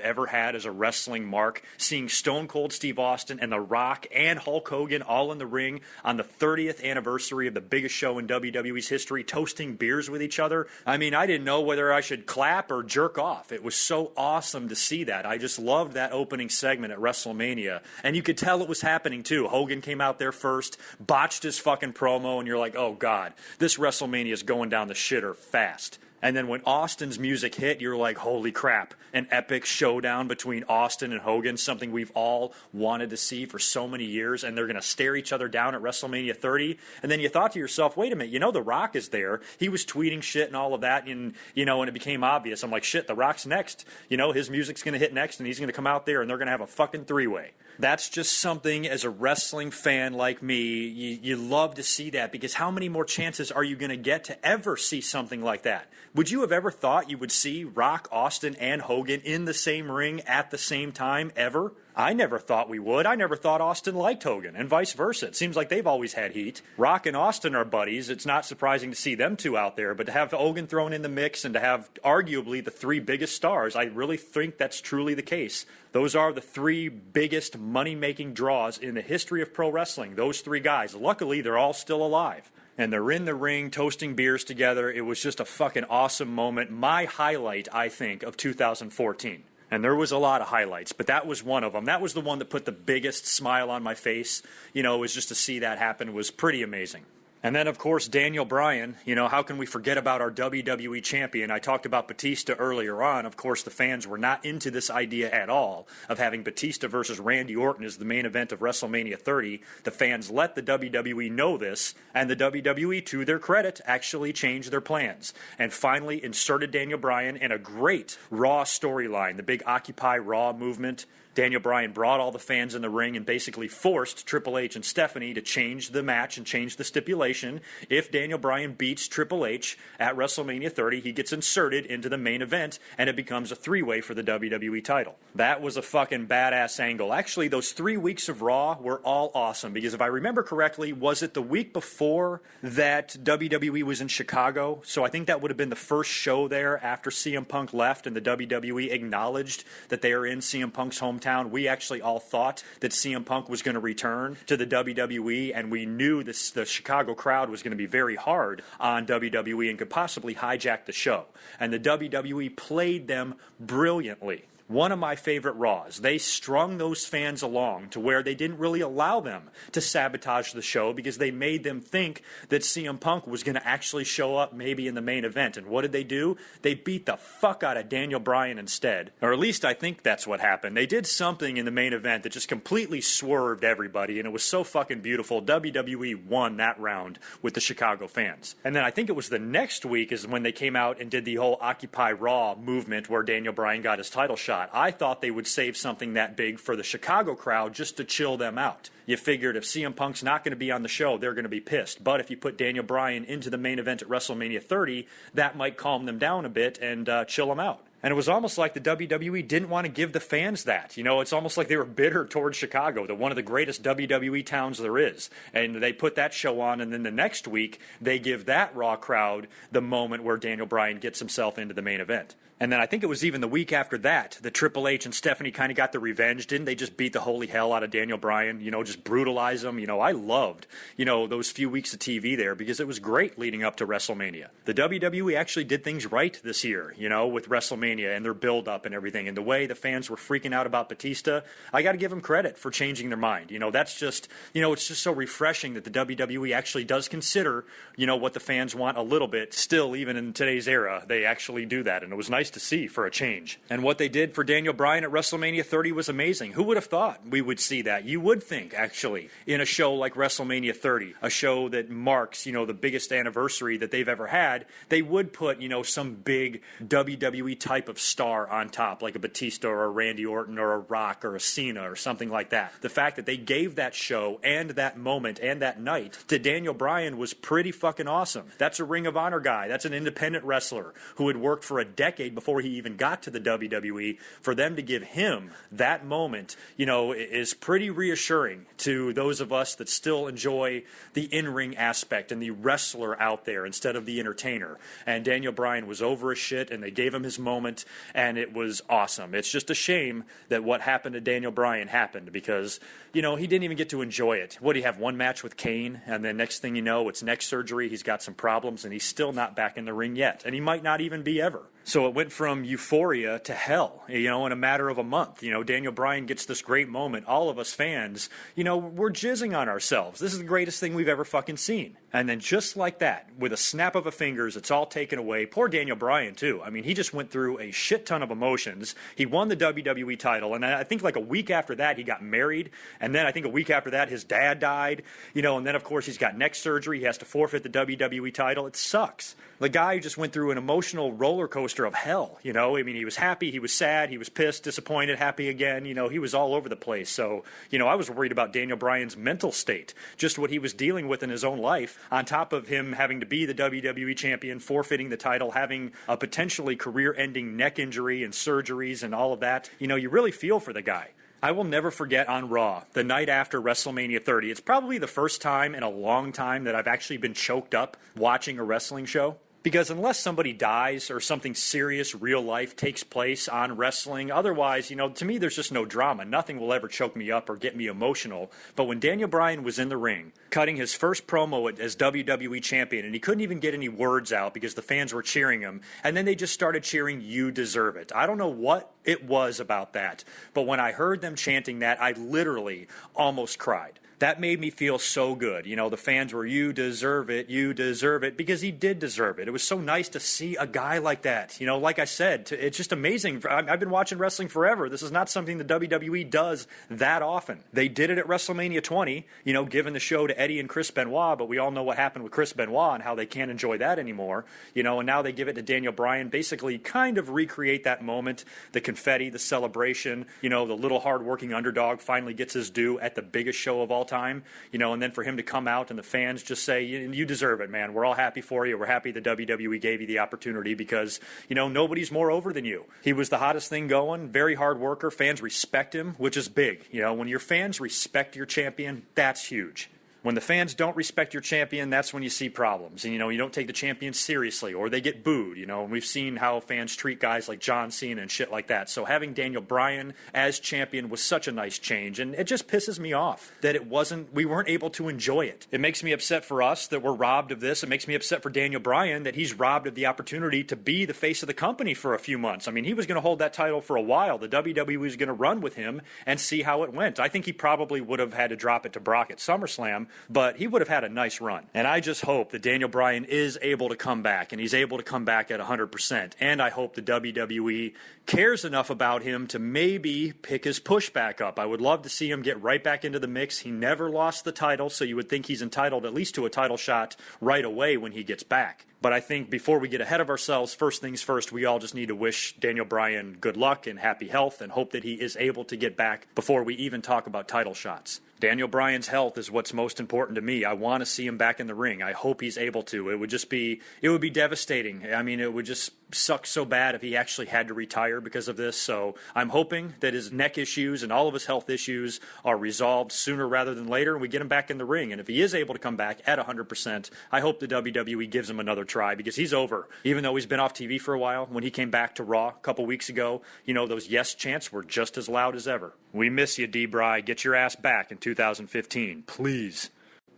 Speaker 1: ever had as a wrestling mark, seeing Stone Cold Steve Austin and The Rock and Hulk Hogan all in the ring on the 30th anniversary of the biggest show in WWE's history, toasting beers with each other. I mean, I didn't know whether I should clap or jerk off. It was so awesome to see that. I just loved that opening segment at WrestleMania, and you could tell it was happening too. Hogan came out there first, botched his fucking promo, and you're like, oh God, this WrestleMania is going down the shitter fast. And then when Austin's music hit, you're like, holy crap, an epic showdown between Austin and Hogan, something we've all wanted to see for so many years, and they're going to stare each other down at WrestleMania 30. And then you thought to yourself, wait a minute, The Rock is there. He was tweeting shit and all of that, and, and it became obvious. I'm like, shit, The Rock's next. His music's going to hit next, and he's going to come out there, and they're going to have a fucking three-way. That's just something, as a wrestling fan like me, you love to see that, because how many more chances are you going to get to ever see something like that? Would you have ever thought you would see Rock, Austin, and Hogan in the same ring at the same time, ever? I never thought we would. I never thought Austin liked Hogan, and vice versa. It seems like they've always had heat. Rock and Austin are buddies. It's not surprising to see them two out there, but to have Hogan thrown in the mix and to have arguably the three biggest stars, I really think that's truly the case. Those are the three biggest money-making draws in the history of pro wrestling, those three guys. Luckily, they're all still alive. And they're in the ring toasting beers together. It was just a fucking awesome moment. My highlight, I think, of 2014. And there was a lot of highlights, but that was one of them. That was the one that put the biggest smile on my face. It was just to see that happen. It was pretty amazing. And then, of course, Daniel Bryan. How can we forget about our WWE champion? I talked about Batista earlier on. Of course, the fans were not into this idea at all of having Batista versus Randy Orton as the main event of WrestleMania 30. The fans let the WWE know this, and the WWE, to their credit, actually changed their plans and finally inserted Daniel Bryan in a great Raw storyline, the big Occupy Raw movement. Daniel Bryan brought all the fans in the ring and basically forced Triple H and Stephanie to change the match and change the stipulation. If Daniel Bryan beats Triple H at WrestleMania 30, he gets inserted into the main event, and it becomes a three-way for the WWE title. That was a fucking badass angle. Actually, those 3 weeks of Raw were all awesome, because if I remember correctly, was it the week before that WWE was in Chicago? So I think that would have been the first show there after CM Punk left and the WWE acknowledged that they are in CM Punk's hometown. We actually all thought that CM Punk was going to return to the WWE, and we knew the Chicago crowd was going to be very hard on WWE and could possibly hijack the show. And the WWE played them brilliantly. One of my favorite Raws. They strung those fans along to where they didn't really allow them to sabotage the show, because they made them think that CM Punk was going to actually show up maybe in the main event. And what did they do? They beat the fuck out of Daniel Bryan instead. Or at least I think that's what happened. They did something in the main event that just completely swerved everybody, and it was so fucking beautiful. WWE won that round with the Chicago fans. And then I think it was the next week is when they came out and did the whole Occupy Raw movement where Daniel Bryan got his title shot. I thought they would save something that big for the Chicago crowd just to chill them out. You figured if CM Punk's not going to be on the show, they're going to be pissed. But if you put Daniel Bryan into the main event at WrestleMania 30, that might calm them down a bit and chill them out. And it was almost like the WWE didn't want to give the fans that. It's almost like they were bitter towards Chicago, one of the greatest WWE towns there is. And they put that show on, and then the next week, they give that Raw crowd the moment where Daniel Bryan gets himself into the main event. And then I think it was even the week after that, the Triple H and Stephanie kind of got the revenge. Didn't they just beat the holy hell out of Daniel Bryan, just brutalize him? I loved, those few weeks of TV there, because it was great leading up to WrestleMania. The WWE actually did things right this year, with WrestleMania and their build-up and everything. And the way the fans were freaking out about Batista, I got to give them credit for changing their mind. That's just, it's just so refreshing that the WWE actually does consider, what the fans want a little bit. Still, even in today's era, they actually do that. And it was nice to see for a change. And what they did for Daniel Bryan at WrestleMania 30 was amazing. Who would have thought we would see that? You would think, actually, in a show like WrestleMania 30, a show that marks, the biggest anniversary that they've ever had, they would put, some big WWE type of star on top, like a Batista or a Randy Orton or a Rock or a Cena or something like that. The fact that they gave that show and that moment and that night to Daniel Bryan was pretty fucking awesome. That's a Ring of Honor guy. That's an independent wrestler who had worked for a decade before he even got to the WWE, for them to give him that moment, is pretty reassuring to those of us that still enjoy the in-ring aspect and the wrestler out there instead of the entertainer. And Daniel Bryan was over his shit, and they gave him his moment, and it was awesome. It's just a shame that what happened to Daniel Bryan happened because, he didn't even get to enjoy it. What, he have one match with Kane, and then next thing you know, it's neck surgery, he's got some problems, and he's still not back in the ring yet, and he might not even be ever. So it went from euphoria to hell, in a matter of a month. Daniel Bryan gets this great moment. All of us fans, we're jizzing on ourselves. This is the greatest thing we've ever fucking seen. And then just like that, with a snap of a fingers, it's all taken away. Poor Daniel Bryan, too. I mean, he just went through a shit ton of emotions. He won the WWE title, and I think like a week after that, he got married. And then I think a week after that, his dad died. And then, of course, he's got neck surgery. He has to forfeit the WWE title. It sucks. The guy just went through an emotional roller coaster of hell, I mean, he was happy, he was sad, he was pissed, disappointed, happy again, he was all over the place. So, I was worried about Daniel Bryan's mental state, just what he was dealing with in his own life, on top of him having to be the WWE champion, forfeiting the title, having a potentially career-ending neck injury and surgeries and all of that. You really feel for the guy. I will never forget on Raw, the night after WrestleMania 30. It's probably the first time in a long time that I've actually been choked up watching a wrestling show. Because unless somebody dies or something serious, real life takes place on wrestling, otherwise, to me, there's just no drama. Nothing will ever choke me up or get me emotional. But when Daniel Bryan was in the ring, cutting his first promo as WWE champion, and he couldn't even get any words out because the fans were cheering him, and then they just started cheering, "You deserve it." I don't know what it was about that, but when I heard them chanting that, I literally almost cried. That made me feel so good. The fans were, "You deserve it, because he did deserve it. It was so nice to see a guy like that. Like I said, it's just amazing. I've been watching wrestling forever. This is not something the WWE does that often. They did it at WrestleMania 20, giving the show to Eddie and Chris Benoit, but we all know what happened with Chris Benoit and how they can't enjoy that anymore. And now they give it to Daniel Bryan, basically kind of recreate that moment, the confetti, the celebration, the little hardworking underdog finally gets his due at the biggest show of all time, and then for him to come out and the fans just say, "You deserve it, man. We're all happy for you. We're happy the WWE gave you the opportunity because, nobody's more over than you." He was the hottest thing going, very hard worker. Fans respect him, which is big. When your fans respect your champion, that's huge. When the fans don't respect your champion, that's when you see problems. And, you don't take the champion seriously, or they get booed. And we've seen how fans treat guys like John Cena and shit like that. So having Daniel Bryan as champion was such a nice change, and it just pisses me off that we weren't able to enjoy it. It makes me upset for us that we're robbed of this. It makes me upset for Daniel Bryan that he's robbed of the opportunity to be the face of the company for a few months. I mean, he was going to hold that title for a while. The WWE was going to run with him and see how it went. I think he probably would have had to drop it to Brock at SummerSlam, but he would have had a nice run. And I just hope that Daniel Bryan is able to come back, and he's able to come back at 100%. And I hope the WWE cares enough about him to maybe pick his push back up. I would love to see him get right back into the mix. He never lost the title, so you would think he's entitled at least to a title shot right away when he gets back. But I think before we get ahead of ourselves, first things first, we all just need to wish Daniel Bryan good luck and happy health and hope that he is able to get back before we even talk about title shots. Daniel Bryan's health is what's most important to me. I want to see him back in the ring. I hope he's able to. It would be devastating. I mean, it would just suck so bad if he actually had to retire because of this. So I'm hoping that his neck issues and all of his health issues are resolved sooner rather than later, and we get him back in the ring. And if he is able to come back at 100%, I hope the WWE gives him another try because he's over. Even though he's been off TV for a while, when he came back to Raw a couple weeks ago, those yes chants were just as loud as ever. We miss you, D-Bry. Get your ass back in 2015, please.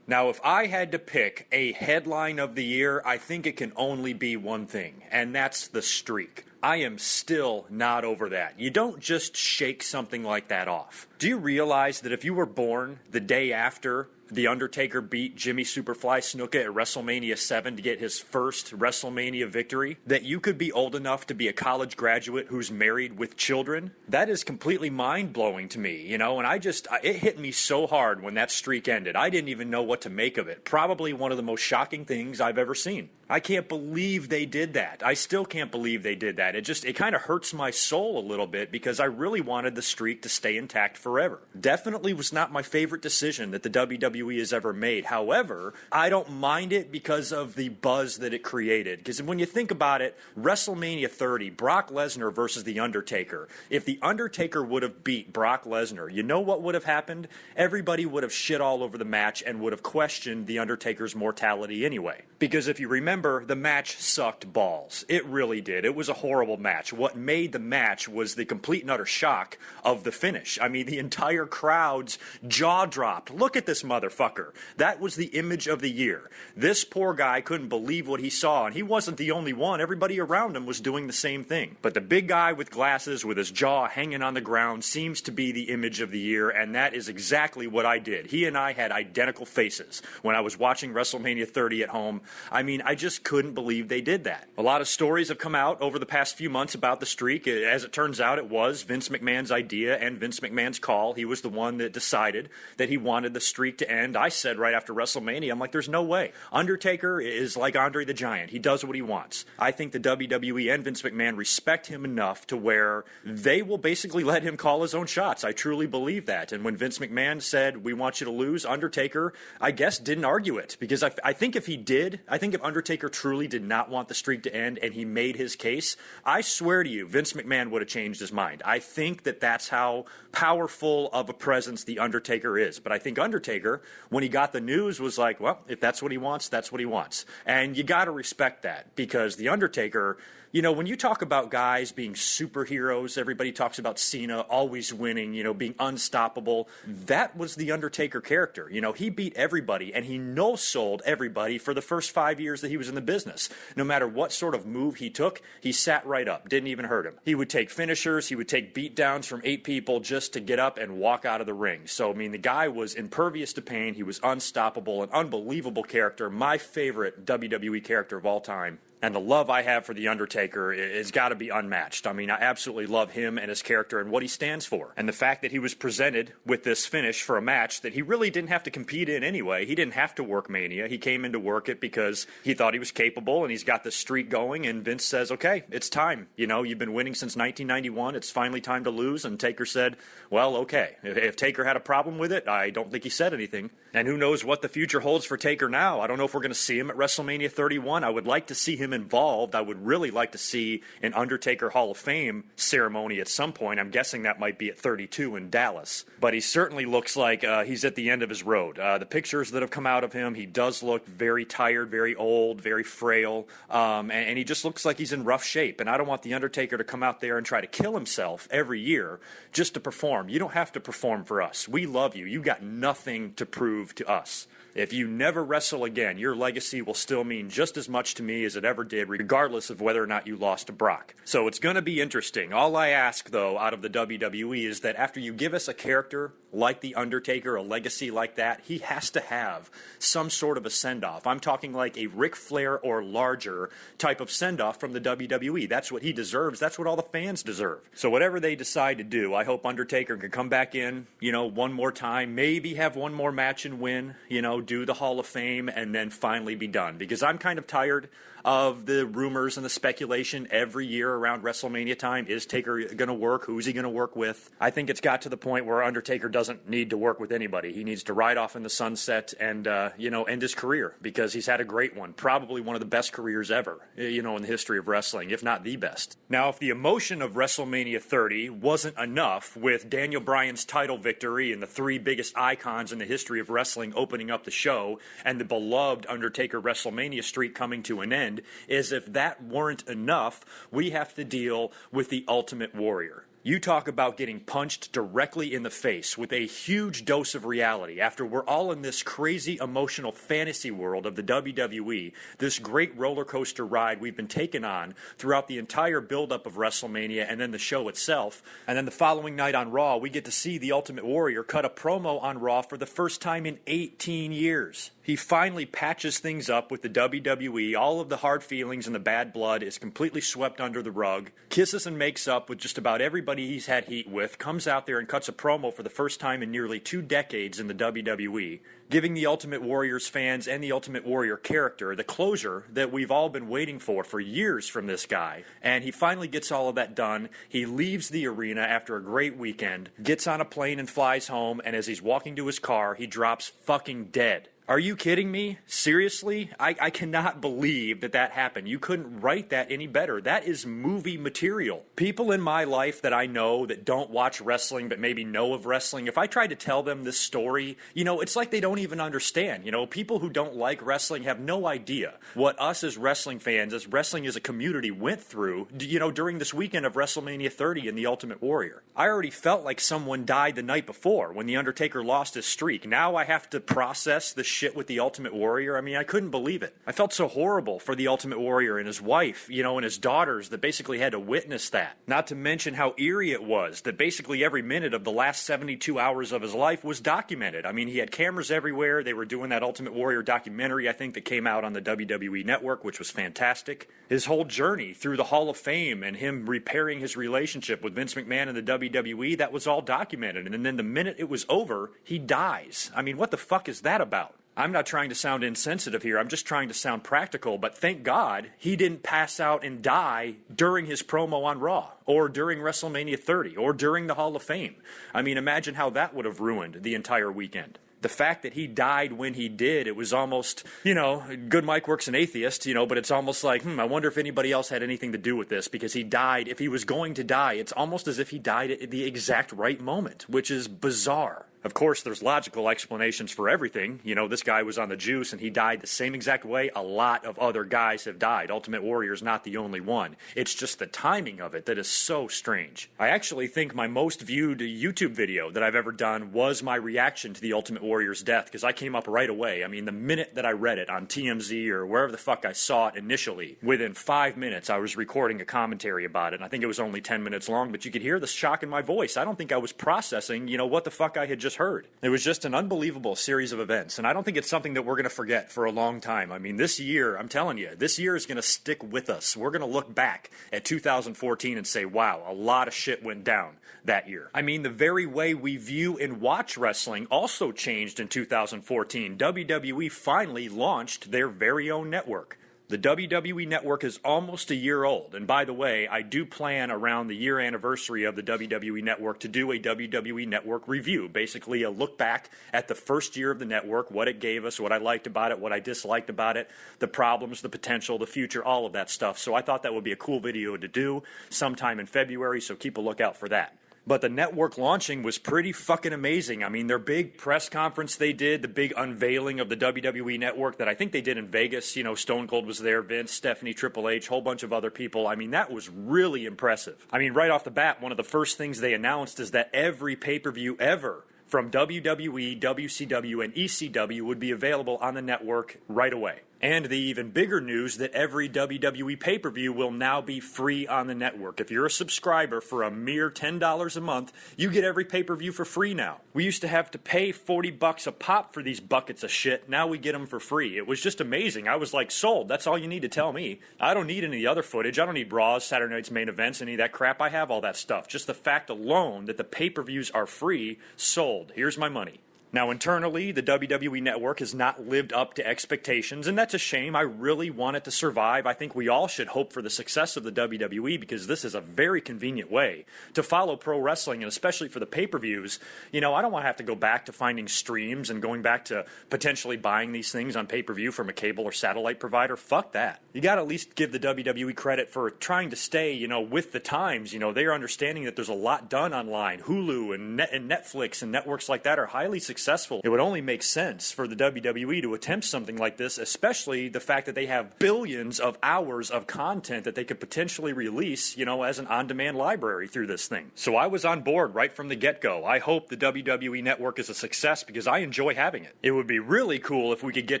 Speaker 1: Now, if I had to pick a headline of the year, I think it can only be one thing, and that's the streak. I am still not over that. You don't just shake something like that off. Do you realize that if you were born the day after The Undertaker beat Jimmy Superfly Snuka at WrestleMania 7 to get his first WrestleMania victory, that you could be old enough to be a college graduate who's married with children? That is completely mind-blowing to me, and it hit me so hard when that streak ended. I didn't even know what to make of it. Probably one of the most shocking things I've ever seen. I can't believe they did that. I still can't believe they did that. It kind of hurts my soul a little bit because I really wanted the streak to stay intact forever. Definitely was not my favorite decision that the WWE has ever made. However, I don't mind it because of the buzz that it created. Because when you think about it, WrestleMania 30, Brock Lesnar versus The Undertaker. If The Undertaker would have beat Brock Lesnar, you know what would have happened? Everybody would have shit all over the match and would have questioned The Undertaker's mortality anyway. Because if you remember, the match sucked balls. It really did. It was a horrible match. What made the match was the complete and utter shock of the finish. I mean, the entire crowd's jaw dropped. Look at this motherfucker. That was the image of the year. This poor guy couldn't believe what he saw, and he wasn't the only one. Everybody around him was doing the same thing. But the big guy with glasses with his jaw hanging on the ground seems to be the image of the year, and that is exactly what I did. He and I had identical faces when I was watching WrestleMania 30 at home. I mean, I just couldn't believe they did that. A lot of stories have come out over the past few months about the streak. As it turns out, it was Vince McMahon's idea and Vince McMahon's call. He was the one that decided that he wanted the streak to end. I said right after WrestleMania, I'm like, there's no way. Undertaker is like Andre the Giant. He does what he wants. I think the WWE and Vince McMahon respect him enough to where they will basically let him call his own shots. I truly believe that. And when Vince McMahon said, we want you to lose, Undertaker, I guess, didn't argue it. Because I think if he did, I think if Undertaker truly did not want the streak to end and he made his case, I swear to you, Vince McMahon would have changed his mind. I think that that's how powerful of a presence the Undertaker is. But I think Undertaker, when he got the news, was like, well, if that's what he wants, that's what he wants. And you got to respect that because the Undertaker, you know, when you talk about guys being superheroes, everybody talks about Cena always winning, you know, being unstoppable. That was the Undertaker character. You know, he beat everybody and he no-sold everybody for the first 5 years that he was in the business. No matter what sort of move he took, he sat right up, didn't even hurt him. He would take finishers, he would take beatdowns from 8 people just to get up and walk out of the ring. So, I mean, the guy was impervious to pain. He was unstoppable, an unbelievable character, my favorite WWE character of all time. And the love I have for The Undertaker has got to be unmatched. I mean, I absolutely love him and his character and what he stands for. And the fact that he was presented with this finish for a match that he really didn't have to compete in anyway. He didn't have to work Mania. He came in to work it because he thought he was capable and he's got this streak going. And Vince says, okay, it's time. You know, you've been winning since 1991. It's finally time to lose. And Taker said, well, okay. If Taker had a problem with it, I don't think he said anything. And who knows what the future holds for Taker now. I don't know if we're going to see him at WrestleMania 31. I would like to see him involved. I would really like to see an Undertaker Hall of Fame ceremony at some point. I'm guessing that might be at 32 in Dallas. But he certainly looks like he's at the end of his road. The pictures that have come out of him, he does look very tired, very old, very frail, and he just looks like he's in rough shape. And I don't want the Undertaker to come out there and try to kill himself every year just to perform. You don't have to perform for us. We love you. You got nothing to prove to us. If you never wrestle again, your legacy will still mean just as much to me as it ever did, regardless of whether or not you lost to Brock. So it's going to be interesting. All I ask, though, out of the WWE is that after you give us a character like The Undertaker, a legacy like that, he has to have some sort of a send-off. I'm talking like a Ric Flair or larger type of send-off from the WWE. That's what he deserves. That's what all the fans deserve. So whatever they decide to do, I hope Undertaker can come back in, you know, one more time, maybe have one more match and win, you know, do the Hall of Fame, and then finally be done. Because I'm kind of tired of the rumors and the speculation every year around WrestleMania time. Is Taker going to work? Who's he going to work with? I think it's got to the point where Undertaker doesn't need to work with anybody. He needs to ride off in the sunset and, end his career, because he's had a great one. Probably one of the best careers ever, in the history of wrestling, if not the best. Now, if the emotion of WrestleMania 30 wasn't enough with Daniel Bryan's title victory and the 3 biggest icons in the history of wrestling opening up the show and the beloved Undertaker WrestleMania streak coming to an end, is if that weren't enough, we have to deal with the Ultimate Warrior. You talk about getting punched directly in the face with a huge dose of reality after we're all in this crazy emotional fantasy world of the WWE, this great roller coaster ride we've been taken on throughout the entire buildup of WrestleMania and then the show itself. And then the following night on Raw, we get to see the Ultimate Warrior cut a promo on Raw for the first time in 18 years. He finally patches things up with the WWE. All of the hard feelings and the bad blood is completely swept under the rug. Kisses and makes up with just about everybody he's had heat with. Comes out there and cuts a promo for the first time in nearly 2 decades in the WWE, giving the Ultimate Warrior's fans and the Ultimate Warrior character the closure that we've all been waiting for years from this guy. And he finally gets all of that done. He leaves the arena after a great weekend, gets on a plane and flies home, and as he's walking to his car, he drops fucking dead. Are you kidding me? Seriously? I cannot believe that happened. You couldn't write that any better. That is movie material. People in my life that I know that don't watch wrestling but maybe know of wrestling, if I tried to tell them this story, it's like they don't even understand. People who don't like wrestling have no idea what us as wrestling fans, as wrestling as a community, went through, during this weekend of WrestleMania 30 and The Ultimate Warrior. I already felt like someone died the night before when The Undertaker lost his streak. Now I have to process the shit with the Ultimate Warrior. I mean, I couldn't believe it. I felt so horrible for the Ultimate Warrior and his wife, and his daughters that basically had to witness that. Not to mention how eerie it was that basically every minute of the last 72 hours of his life was documented. I mean, he had cameras everywhere. They were doing that Ultimate Warrior documentary, I think, that came out on the WWE Network, which was fantastic. His whole journey through the Hall of Fame and him repairing his relationship with Vince McMahon and the WWE, that was all documented. And then the minute it was over, he dies. I mean, what the fuck is that about? I'm not trying to sound insensitive here. I'm just trying to sound practical. But thank God he didn't pass out and die during his promo on Raw or during WrestleMania 30 or during the Hall of Fame. I mean, imagine how that would have ruined the entire weekend. The fact that he died when he did, it was almost, Good Mike Work's an atheist, but it's almost like, I wonder if anybody else had anything to do with this, because he died. If he was going to die, it's almost as if he died at the exact right moment, which is bizarre. Of course, there's logical explanations for everything. This guy was on the juice and he died the same exact way a lot of other guys have died. Ultimate Warrior's not the only one. It's just the timing of it that is so strange. I actually think my most viewed YouTube video that I've ever done was my reaction to the Ultimate Warrior's death, because I came up right away. I mean, the minute that I read it on TMZ or wherever the fuck I saw it initially, within 5 minutes I was recording a commentary about it. And I think it was only 10 minutes long, but you could hear the shock in my voice. I don't think I was processing, what the fuck I had just heard. It was just an unbelievable series of events, and I don't think it's something that we're going to forget for a long time. I mean, this year, I'm telling you, this year is going to stick with us. We're going to look back at 2014 and say, wow, a lot of shit went down that year. I mean, the very way we view and watch wrestling also changed in 2014. WWE finally launched their very own network. The WWE Network is almost a year old, and by the way, I do plan around the year anniversary of the WWE Network to do a WWE Network review, basically a look back at the first year of the network, what it gave us, what I liked about it, what I disliked about it, the problems, the potential, the future, all of that stuff. So I thought that would be a cool video to do sometime in February, so keep a lookout for that. But the network launching was pretty fucking amazing. I mean, their big press conference they did, the big unveiling of the WWE Network that I think they did in Vegas. Stone Cold was there, Vince, Stephanie, Triple H, whole bunch of other people. I mean, that was really impressive. I mean, right off the bat, one of the first things they announced is that every pay-per-view ever from WWE, WCW, and ECW would be available on the network right away. And the even bigger news that every WWE pay-per-view will now be free on the network. If you're a subscriber for a mere $10 a month, you get every pay-per-view for free now. We used to have to pay $40 a pop for these buckets of shit. Now we get them for free. It was just amazing. I was like, sold. That's all you need to tell me. I don't need any other footage. I don't need Raws, Saturday Night's main events, any of that crap. I have all that stuff. Just the fact alone that the pay-per-views are free, sold. Here's my money. Now, internally, the WWE Network has not lived up to expectations, and that's a shame. I really want it to survive. I think we all should hope for the success of the WWE, because this is a very convenient way to follow pro wrestling, and especially for the pay-per-views. I don't want to have to go back to finding streams and going back to potentially buying these things on pay-per-view from a cable or satellite provider. Fuck that. You got to at least give the WWE credit for trying to stay, with the times. They're understanding that there's a lot done online. Hulu and Netflix and networks like that are highly successful. It would only make sense for the WWE to attempt something like this, especially the fact that they have billions of hours of content that they could potentially release, as an on-demand library through this thing. So I was on board right from the get-go. I hope the WWE Network is a success because I enjoy having it. It would be really cool if we could get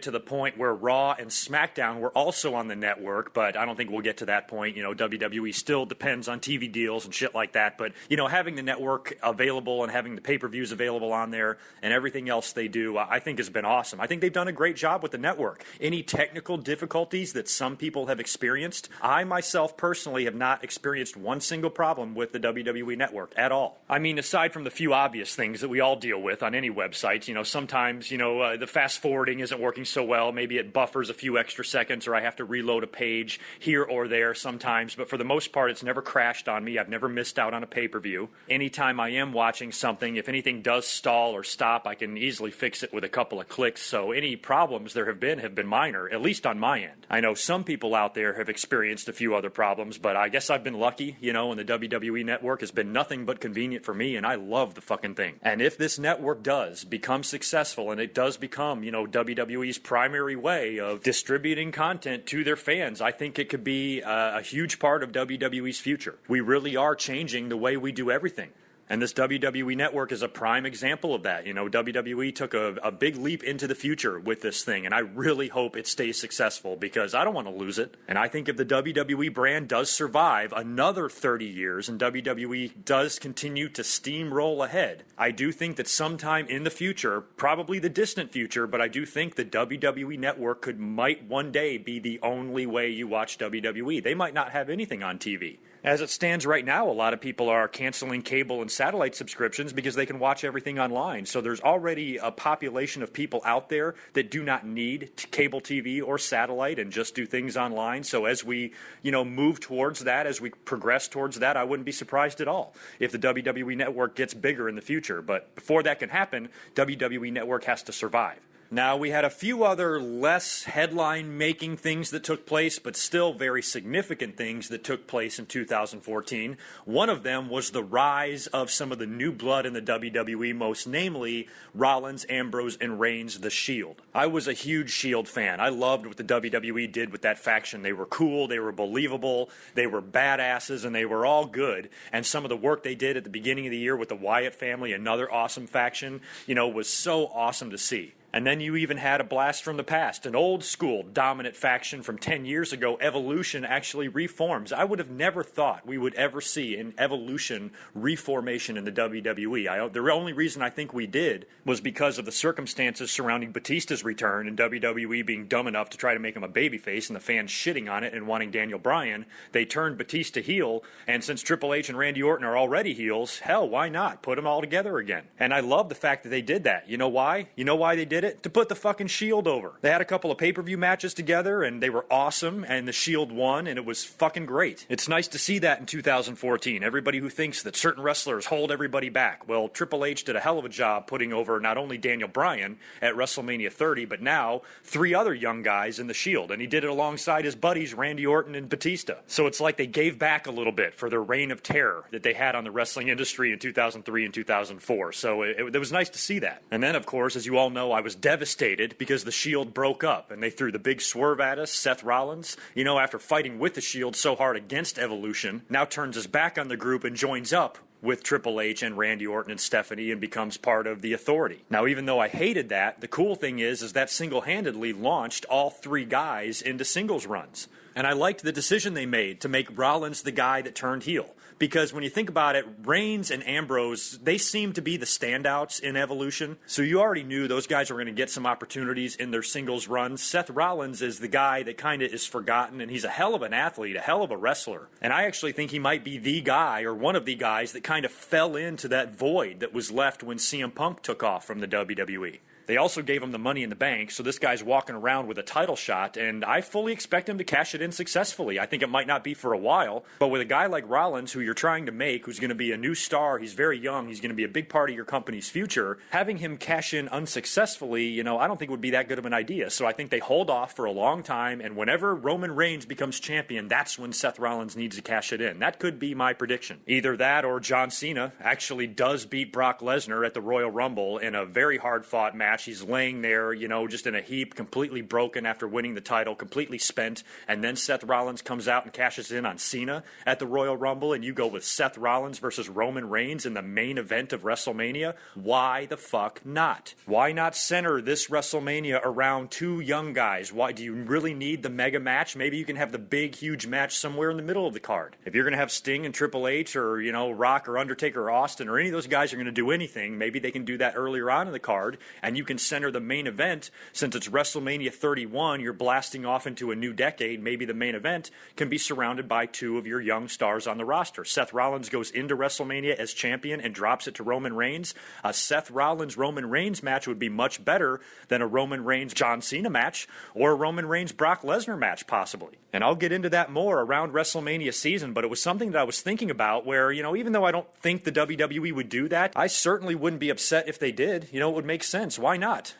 Speaker 1: to the point where Raw and SmackDown were also on the network, but I don't think we'll get to that point. WWE still depends on TV deals and shit like that, but, having the network available and having the pay-per-views available on there and everything everything else they do, I think has been awesome. I think they've done a great job with the network. Any technical difficulties that some people have experienced, I myself personally have not experienced one single problem with the WWE network at all. I mean, aside from the few obvious things that we all deal with on any website, sometimes, the fast forwarding isn't working so well. Maybe it buffers a few extra seconds, or I have to reload a page here or there sometimes. But for the most part, it's never crashed on me. I've never missed out on a pay-per-view. Anytime I am watching something, if anything does stall or stop, I can easily fix it with a couple of clicks. So any problems there have been minor, at least on my end. I know some people out there have experienced a few other problems, but I guess I've been lucky, and the WWE network has been nothing but convenient for me, and I love the fucking thing. And if this network does become successful, and it does become, WWE's primary way of distributing content to their fans, I think it could be a huge part of WWE's future. We really are changing the way we do everything. And this WWE network is a prime example of that. WWE took a big leap into the future with this thing, and I really hope it stays successful because I don't want to lose it. And I think if the WWE brand does survive another 30 years and WWE does continue to steamroll ahead, I do think that sometime in the future, probably the distant future, but I do think the WWE network might one day be the only way you watch WWE. They might not have anything on TV. As it stands right now, a lot of people are canceling cable and satellite subscriptions because they can watch everything online. So there's already a population of people out there that do not need cable TV or satellite and just do things online. So as we, move towards that, as we progress towards that, I wouldn't be surprised at all if the WWE network gets bigger in the future. But before that can happen, WWE network has to survive. Now, we had a few other less headline-making things that took place, but still very significant things that took place in 2014. One of them was the rise of some of the new blood in the WWE, most namely Rollins, Ambrose, and Reigns, The Shield. I was a huge Shield fan. I loved what the WWE did with that faction. They were cool, they were believable, they were badasses, and they were all good. And some of the work they did at the beginning of the year with the Wyatt family, another awesome faction, was so awesome to see. And then you even had a blast from the past. An old-school dominant faction from 10 years ago, Evolution, actually reforms. I would have never thought we would ever see an Evolution reformation in the WWE. The only reason I think we did was because of the circumstances surrounding Batista's return and WWE being dumb enough to try to make him a babyface and the fans shitting on it and wanting Daniel Bryan. They turned Batista heel, and since Triple H and Randy Orton are already heels, hell, why not? Put them all together again. And I love the fact that they did that. You know why? You know why they did it? To put the fucking Shield over. They had a couple of pay-per-view matches together, and they were awesome, and the Shield won, and it was fucking great. It's nice to see that in 2014. Everybody who thinks that certain wrestlers hold everybody back. Well, Triple H did a hell of a job putting over not only Daniel Bryan at WrestleMania 30, but now 3 other young guys in the Shield, and he did it alongside his buddies Randy Orton and Batista. So it's like they gave back a little bit for their reign of terror that they had on the wrestling industry in 2003 and 2004. So it was nice to see that. And then, of course, as you all know, I was devastated because the Shield broke up and they threw the big swerve at us. Seth Rollins, after fighting with the Shield so hard against Evolution, now turns his back on the group and joins up with Triple H and Randy Orton and Stephanie and becomes part of the Authority. Now, even though I hated that, the cool thing is that single-handedly launched all 3 guys into singles runs. And I liked the decision they made to make Rollins the guy that turned heel. Because when you think about it, Reigns and Ambrose, they seem to be the standouts in Evolution. So you already knew those guys were going to get some opportunities in their singles runs. Seth Rollins is the guy that kind of is forgotten, and he's a hell of an athlete, a hell of a wrestler. And I actually think he might be the guy, or one of the guys, that kind of fell into that void that was left when CM Punk took off from the WWE. They also gave him the Money in the Bank, so this guy's walking around with a title shot, and I fully expect him to cash it in successfully. I think it might not be for a while, but with a guy like Rollins, who you're trying to make, who's going to be a new star, he's very young, he's going to be a big part of your company's future, having him cash in unsuccessfully, I don't think would be that good of an idea. So I think they hold off for a long time, and whenever Roman Reigns becomes champion, that's when Seth Rollins needs to cash it in. That could be my prediction. Either that or John Cena actually does beat Brock Lesnar at the Royal Rumble in a very hard-fought match match. He's laying there, just in a heap, completely broken after winning the title, completely spent. And then Seth Rollins comes out and cashes in on Cena at the Royal Rumble, and you go with Seth Rollins versus Roman Reigns in the main event of WrestleMania. Why the fuck not? Why not center this WrestleMania around two young guys? Why do you really need the mega match? Maybe you can have the big, huge match somewhere in the middle of the card. If you're going to have Sting and Triple H or, Rock or Undertaker or Austin or any of those guys are going to do anything, maybe they can do that earlier on in the card, and you can center the main event. Since it's WrestleMania 31, you're blasting off into a new decade. Maybe the main event can be surrounded by two of your young stars on the roster. Seth Rollins goes into WrestleMania as champion and drops it to Roman Reigns. A Seth Rollins-Roman Reigns match would be much better than a Roman Reigns-John Cena match or a Roman Reigns-Brock Lesnar match, possibly. And I'll get into that more around WrestleMania season, but it was something that I was thinking about where, even though I don't think the WWE would do that, I certainly wouldn't be upset if they did. It would make sense. Why not,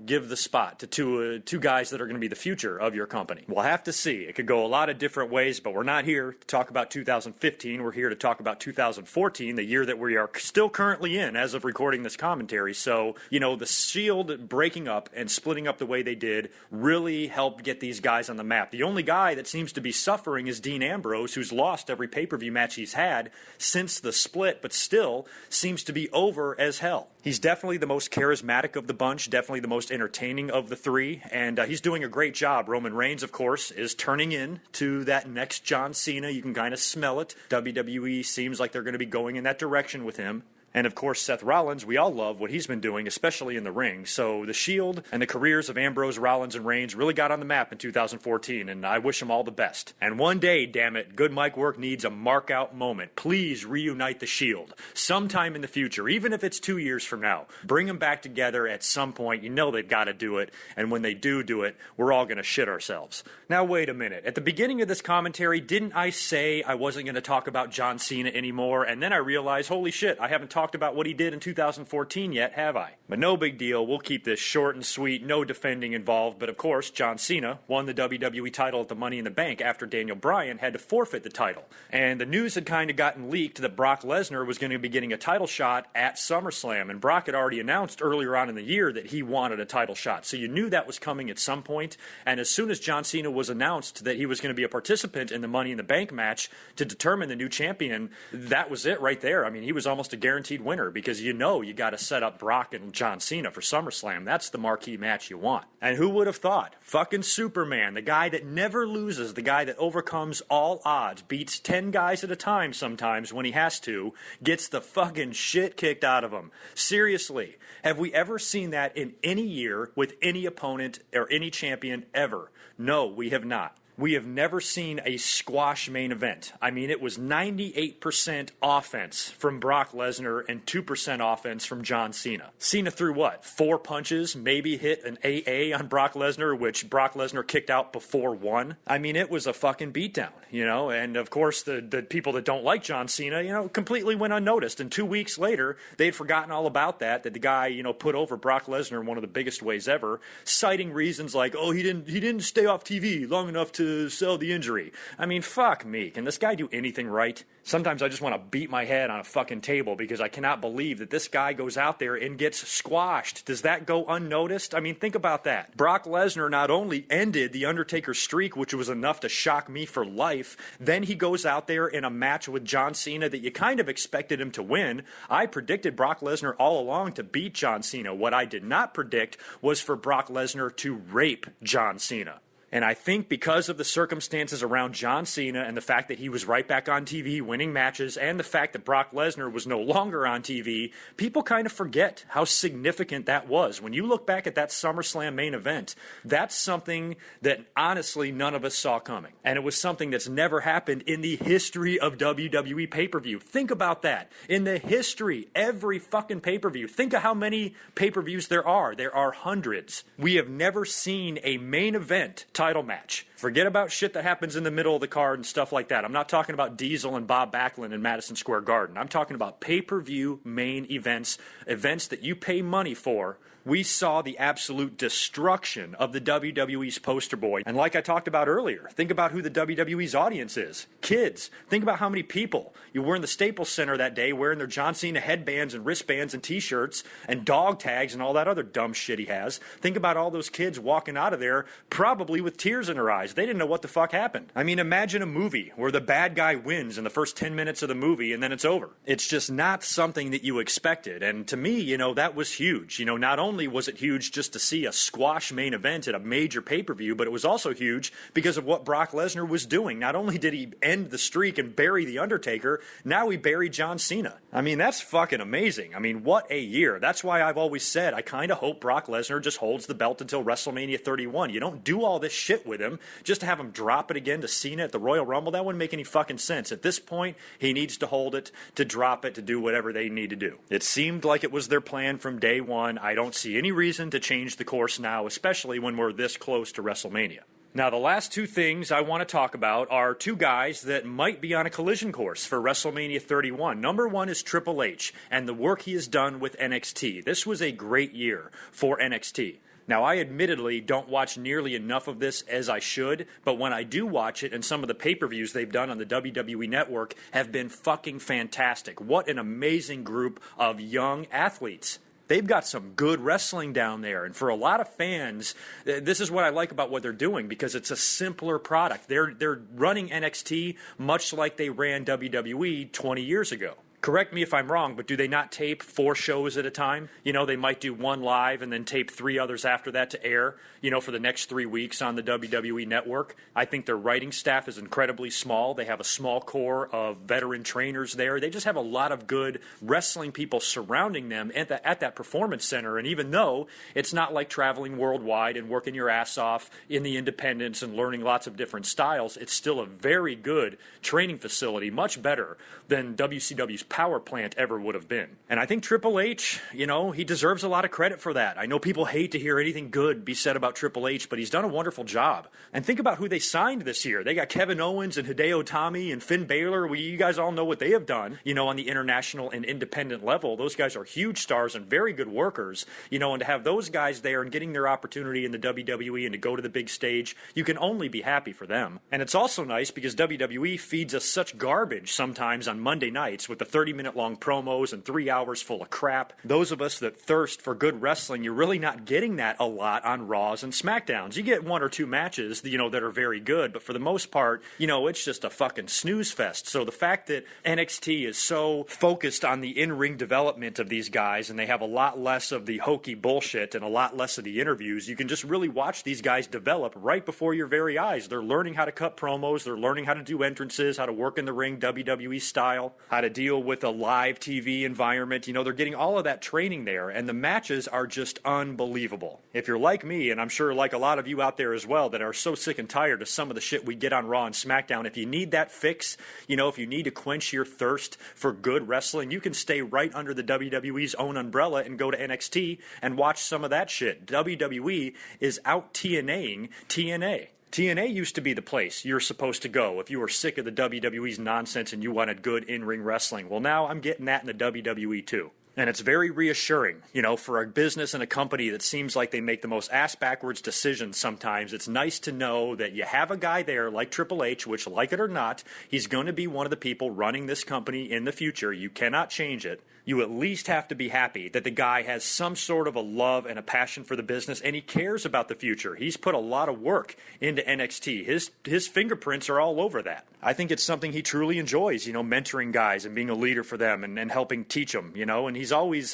Speaker 1: give the spot to two guys that are going to be the future of your company? We'll have to see. It could go a lot of different ways, but we're not here to talk about 2015. We're here to talk about 2014, the year that we are still currently in as of recording this commentary. So, the Shield breaking up and splitting up the way they did really helped get these guys on the map. The only guy that seems to be suffering is Dean Ambrose, who's lost every pay-per-view match he's had since the split, but still seems to be over as hell. He's definitely the most charismatic of the bunch, definitely the most entertaining of the three, and he's doing a great job. Roman Reigns, of course, is turning in to that next John Cena. You can kind of smell it. WWE seems like they're going to be going in that direction with him. And, of course, Seth Rollins, we all love what he's been doing, especially in the ring. So the Shield and the careers of Ambrose, Rollins, and Reigns really got on the map in 2014, and I wish them all the best. And one day, damn it, Good Mike Work needs a mark-out moment. Please reunite the Shield sometime in the future, even if it's 2 years from now. Bring them back together at some point. They've got to do it, and when they do it, we're all going to shit ourselves. Now, wait a minute. At the beginning of this commentary, didn't I say I wasn't going to talk about John Cena anymore? And then I realized, holy shit, I haven't talked about what he did in 2014 yet, have I? But no big deal. We'll keep this short and sweet, no defending involved. But of course, John Cena won the WWE title at the Money in the Bank after Daniel Bryan had to forfeit the title. And the news had kind of gotten leaked that Brock Lesnar was going to be getting a title shot at SummerSlam. And Brock had already announced earlier on in the year that he wanted a title shot. So you knew that was coming at some point. And as soon as John Cena was announced that he was going to be a participant in the Money in the Bank match to determine the new champion, that was it right there. I mean, he was almost a guaranteed winner because you got to set up Brock and John Cena for SummerSlam. That's the marquee match you want. And who would have thought? Fucking Superman, the guy that never loses, the guy that overcomes all odds, beats 10 guys at a time sometimes when he has to, gets the fucking shit kicked out of him. Seriously, have we ever seen that in any year with any opponent or any champion ever? No, we have not. We have never seen a squash main event. I mean, it was 98% offense from Brock Lesnar and 2% offense from John Cena. Cena threw what? 4 punches, maybe hit an AA on Brock Lesnar, which Brock Lesnar kicked out before 1. I mean, it was a fucking beatdown, and of course the people that don't like John Cena, completely went unnoticed. And 2 weeks later, they'd forgotten all about that the guy, put over Brock Lesnar in one of the biggest ways ever, citing reasons like, oh, he didn't stay off TV long enough to sell the injury. I mean, fuck me. Can this guy do anything right? Sometimes I just want to beat my head on a fucking table because I cannot believe that this guy goes out there and gets squashed. Does that go unnoticed? I mean, think about that. Brock Lesnar not only ended the Undertaker streak, which was enough to shock me for life, then he goes out there in a match with John Cena that you kind of expected him to win. I predicted Brock Lesnar all along to beat John Cena. What I did not predict was for Brock Lesnar to rape John Cena. And I think because of the circumstances around John Cena and the fact that he was right back on TV winning matches and the fact that Brock Lesnar was no longer on TV, people kind of forget how significant that was. When you look back at that SummerSlam main event, that's something that honestly none of us saw coming. And it was something that's never happened in the history of WWE pay-per-view. Think about that. In the history, every fucking pay-per-view. Think of how many pay-per-views there are. There are hundreds. We have never seen a main event title match. Forget about shit that happens in the middle of the card and stuff like that. I'm not talking about Diesel and Bob Backlund in Madison Square Garden. I'm talking about pay-per-view main events that you pay money for We saw the absolute destruction of the WWE's poster boy. And like I talked about earlier, think about who the WWE's audience is. Kids. Think about how many people you were in the Staples Center that day wearing their John Cena headbands and wristbands and t-shirts and dog tags and all that other dumb shit he has. Think about all those kids walking out of there probably with tears in their eyes. They didn't know what the fuck happened. I mean, imagine a movie where the bad guy wins in the first 10 minutes of the movie and then it's over. It's just not something that you expected. And to me, that was huge. Not only was it huge just to see a squash main event at a major pay-per-view, but it was also huge because of what Brock Lesnar was doing. Not only did he end the streak and bury The Undertaker, now he buried John Cena. I mean, that's fucking amazing. I mean, what a year. That's why I've always said I kind of hope Brock Lesnar just holds the belt until WrestleMania 31. You don't do all this shit with him just to have him drop it again to Cena at the Royal Rumble. That wouldn't make any fucking sense. At this point, he needs to hold it, to drop it, to do whatever they need to do. It seemed like it was their plan from day one. I don't see any reason to change the course now, especially when we're this close to WrestleMania. Now, the last two things I want to talk about are two guys that might be on a collision course for WrestleMania 31. Number one is Triple H and the work he has done with NXT. This was a great year for NXT. Now, I admittedly don't watch nearly enough of this as I should, but when I do watch it, and some of the pay-per-views they've done on the WWE Network have been fucking fantastic. What an amazing group of young athletes. They've got some good wrestling down there, and for a lot of fans, this is what I like about what they're doing because it's a simpler product. They're running NXT much like they ran WWE 20 years ago. Correct me if I'm wrong, but do they not tape 4 shows at a time? They might do one live and then tape 3 others after that to air, for the next 3 weeks on the WWE Network. I think their writing staff is incredibly small. They have a small core of veteran trainers there. They just have a lot of good wrestling people surrounding them at that performance center. And even though it's not like traveling worldwide and working your ass off in the independents and learning lots of different styles, it's still a very good training facility, much better than WCW's power plant ever would have been. And I think Triple H, he deserves a lot of credit for that. I know people hate to hear anything good be said about Triple H, but he's done a wonderful job. And think about who they signed this year. They got Kevin Owens and Hideo Itami and Finn Balor. You guys all know what they have done, on the international and independent level. Those guys are huge stars and very good workers, and to have those guys there and getting their opportunity in the WWE and to go to the big stage, you can only be happy for them. And it's also nice because WWE feeds us such garbage sometimes on Monday nights with the 30-minute long promos and 3 hours full of crap. Those of us that thirst for good wrestling, you're really not getting that a lot on Raws and SmackDowns. You get 1 or 2 matches, that are very good, but for the most part, it's just a fucking snooze fest. So the fact that NXT is so focused on the in-ring development of these guys and they have a lot less of the hokey bullshit and a lot less of the interviews, you can just really watch these guys develop right before your very eyes. They're learning how to cut promos, they're learning how to do entrances, how to work in the ring WWE style, how to deal with a live TV environment. They're getting all of that training there, and the matches are just unbelievable. If you're like me, and I'm sure like a lot of you out there as well that are so sick and tired of some of the shit we get on Raw and SmackDown, if you need that fix, if you need to quench your thirst for good wrestling, you can stay right under the WWE's own umbrella and go to NXT and watch some of that shit. WWE is out TNAing TNA. TNA used to be the place you're supposed to go if you were sick of the WWE's nonsense and you wanted good in-ring wrestling. Well, now I'm getting that in the WWE too. And it's very reassuring, for a business and a company that seems like they make the most ass-backwards decisions sometimes. It's nice to know that you have a guy there like Triple H, which, like it or not, he's going to be one of the people running this company in the future. You cannot change it. You at least have to be happy that the guy has some sort of a love and a passion for the business, and he cares about the future. He's put a lot of work into NXT. His fingerprints are all over that. I think it's something he truly enjoys, mentoring guys and being a leader for them and helping teach them, and he's always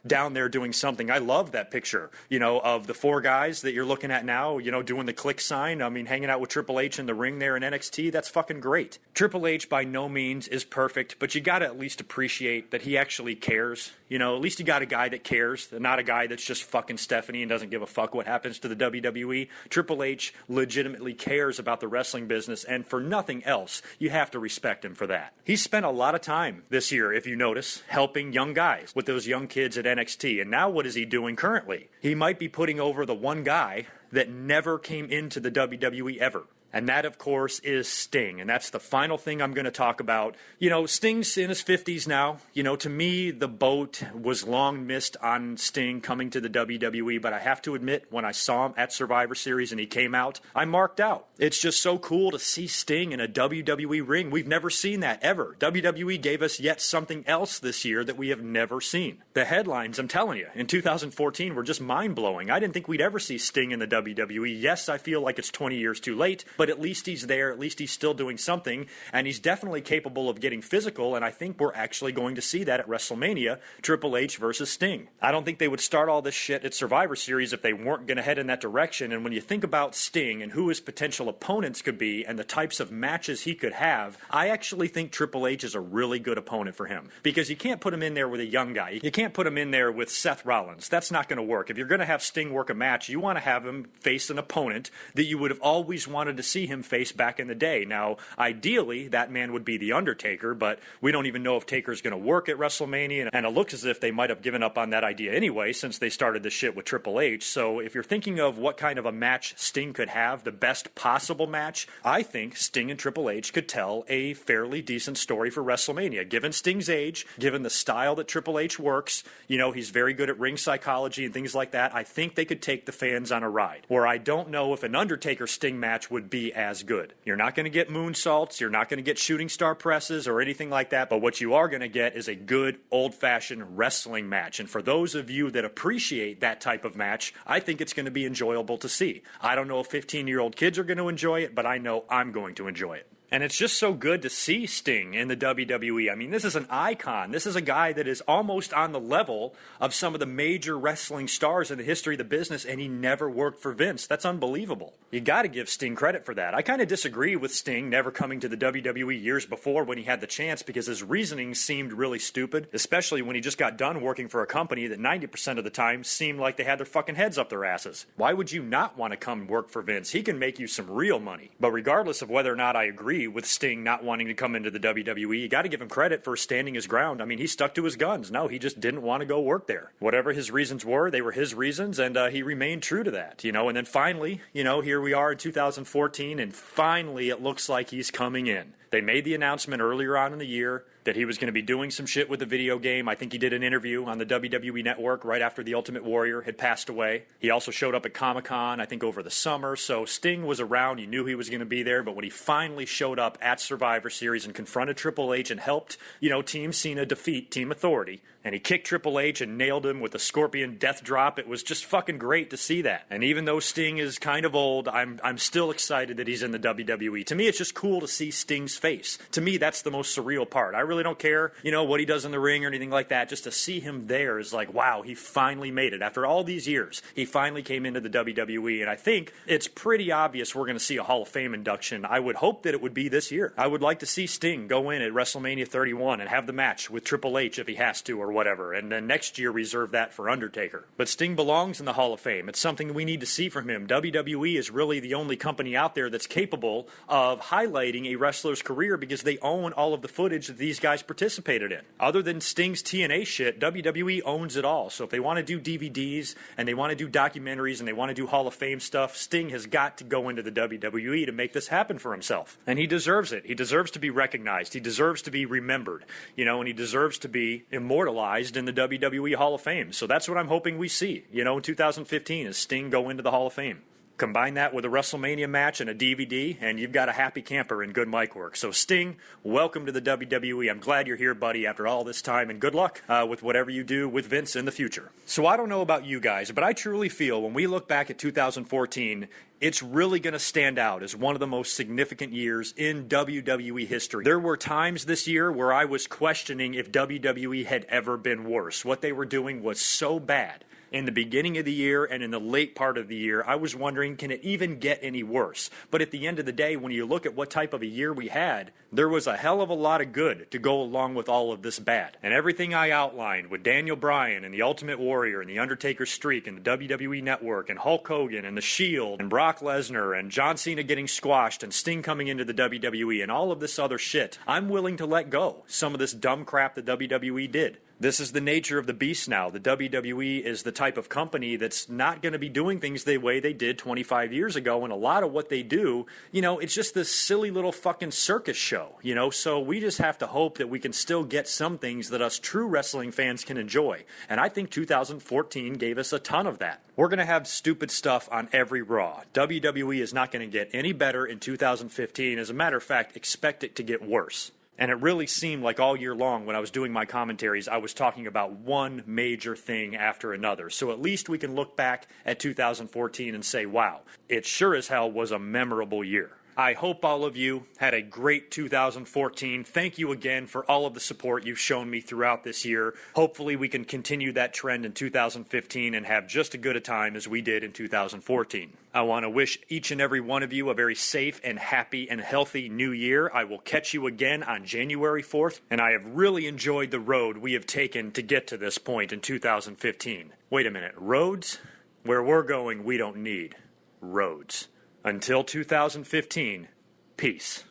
Speaker 1: down there doing something. I love that picture, of the 4 guys that you're looking at now, doing the click sign. Hanging out with Triple H in the ring there in NXT, that's fucking great. Triple H by no means is perfect, but you got to at least appreciate that he actually cares. At least you got a guy that cares, not a guy that's just fucking Stephanie and doesn't give a fuck what happens to the WWE. Triple H legitimately cares about the wrestling business, and for nothing else, you have to respect him for that. He's spent a lot of time this year, if you notice, helping young guys with those young kids at NXT. And now what is he doing currently? He might be putting over the one guy that never came into the WWE ever. And that, of course, is Sting. And that's the final thing I'm going to talk about. You know, Sting's in his 50s now. You know, to me, the boat was long missed on Sting coming to the WWE. But I have to admit, when I saw him at Survivor Series and he came out, I marked out. It's just so cool to see Sting in a WWE ring. We've never seen that ever. WWE gave us yet something else this year that we have never seen. The headlines, I'm telling you, in 2014 were just mind-blowing. I didn't think we'd ever see Sting in the WWE. Yes, I feel like it's 20 years too late, but at least he's there, at least he's still doing something, and he's definitely capable of getting physical, and I think we're actually going to see that at WrestleMania, Triple H versus Sting. I don't think they would start all this shit at Survivor Series if they weren't going to head in that direction, and when you think about Sting and who his potential opponents could be and the types of matches he could have, I actually think Triple H is a really good opponent for him, because you can't put him in there with a young guy. You can't put him in there with Seth Rollins. That's not going to work. If you're going to have Sting work a match, you want to have him face an opponent that you would have always wanted to see him face back in the day. Now, ideally, that man would be The Undertaker, but we don't even know if Taker's going to work at WrestleMania, and it looks as if they might have given up on that idea anyway since they started this shit with Triple H. So if you're thinking of what kind of a match Sting could have, the best possible match, I think Sting and Triple H could tell a fairly decent story for WrestleMania. Given Sting's age, given the style that Triple H works, you know, he's very good at ring psychology and things like that, I think they could take the fans on a ride. Where I don't know if an Undertaker-Sting match would be as good. You're not going to get moonsaults, you're not going to get shooting star presses or anything like that, but what you are going to get is a good old-fashioned wrestling match. And for those of you that appreciate that type of match, I think it's going to be enjoyable to see. I don't know if 15-year-old kids are going to enjoy it, but I know I'm going to enjoy it. And it's just so good to see Sting in the WWE. I mean, this is an icon. This is a guy that is almost on the level of some of the major wrestling stars in the history of the business, and he never worked for Vince. That's unbelievable. You got to give Sting credit for that. I kind of disagree with Sting never coming to the WWE years before when he had the chance, because his reasoning seemed really stupid, especially when he just got done working for a company that 90% of the time seemed like they had their fucking heads up their asses. Why would you not want to come work for Vince? He can make you some real money. But regardless of whether or not I agree with Sting not wanting to come into the WWE, you got to give him credit for standing his ground. I mean, he stuck to his guns. No, he just didn't want to go work there. Whatever his reasons were, they were his reasons, and he remained true to that, you know. And then finally, you know, here we are in 2014, and finally it looks like he's coming in. They made the announcement earlier on in the year that he was going to be doing some shit with the video game. I think he did an interview on the WWE Network right after The Ultimate Warrior had passed away. He also showed up at Comic-Con, I think, over the summer. So Sting was around. You knew he was going to be there. But when he finally showed up at Survivor Series and confronted Triple H and helped, you know, Team Cena defeat Team Authority, and he kicked Triple H and nailed him with the Scorpion Death Drop, it was just fucking great to see that. And even though Sting is kind of old, I'm still excited that he's in the WWE. To me, it's just cool to see Sting's face. To me, that's the most surreal part. I really don't care, you know, what he does in the ring or anything like that. Just to see him there is like, wow, he finally made it. After all these years, he finally came into the WWE, and I think it's pretty obvious we're going to see a Hall of Fame induction. I would hope that it would be this year. I would like to see Sting go in at WrestleMania 31 and have the match with Triple H if he has to or whatever, and then next year reserve that for Undertaker. But Sting belongs in the Hall of Fame. It's something we need to see from him. WWE is really the only company out there that's capable of highlighting a wrestler's career because they own all of the footage that these guys participated in. Other than Sting's TNA shit, WWE owns it all. So if they want to do DVDs and they want to do documentaries and they want to do Hall of Fame stuff, Sting has got to go into the WWE to make this happen for himself. And he deserves it. He deserves to be recognized. He deserves to be remembered, you know, and he deserves to be immortalized in the WWE Hall of Fame. So that's what I'm hoping we see, you know, in 2015 is Sting go into the Hall of Fame. Combine that with a WrestleMania match and a DVD, and you've got a happy camper in Good Mic Work. So Sting, welcome to the WWE. I'm glad you're here, buddy, after all this time, and good luck with whatever you do with Vince in the future. So I don't know about you guys, but I truly feel when we look back at 2014, it's really going to stand out as one of the most significant years in WWE history. There were times this year where I was questioning if WWE had ever been worse. What they were doing was so bad. In the beginning of the year and in the late part of the year, I was wondering, can it even get any worse? But at the end of the day, when you look at what type of a year we had, there was a hell of a lot of good to go along with all of this bad. And everything I outlined with Daniel Bryan and the Ultimate Warrior and the Undertaker's streak and the WWE Network and Hulk Hogan and the Shield and Brock Lesnar and John Cena getting squashed and Sting coming into the WWE and all of this other shit, I'm willing to let go some of this dumb crap that WWE did. This is the nature of the beast now. The WWE is the type of company that's not going to be doing things the way they did 25 years ago, and a lot of what they do, it's just this silly little fucking circus show, So we just have to hope that we can still get some things that us true wrestling fans can enjoy, and I think 2014 gave us a ton of that. We're going to have stupid stuff on every Raw. WWE is not going to get any better in 2015. As a matter of fact, expect it to get worse. And it really seemed like all year long when I was doing my commentaries, I was talking about one major thing after another. So at least we can look back at 2014 and say, wow, it sure as hell was a memorable year. I hope all of you had a great 2014. Thank you again for all of the support you've shown me throughout this year. Hopefully we can continue that trend in 2015 and have just as good a time as we did in 2014. I want to wish each and every one of you a very safe and happy and healthy new year. I will catch you again on January 4th, and I have really enjoyed the road we have taken to get to this point in 2015. Wait a minute, roads? Where we're going, we don't need roads. Until 2015, peace.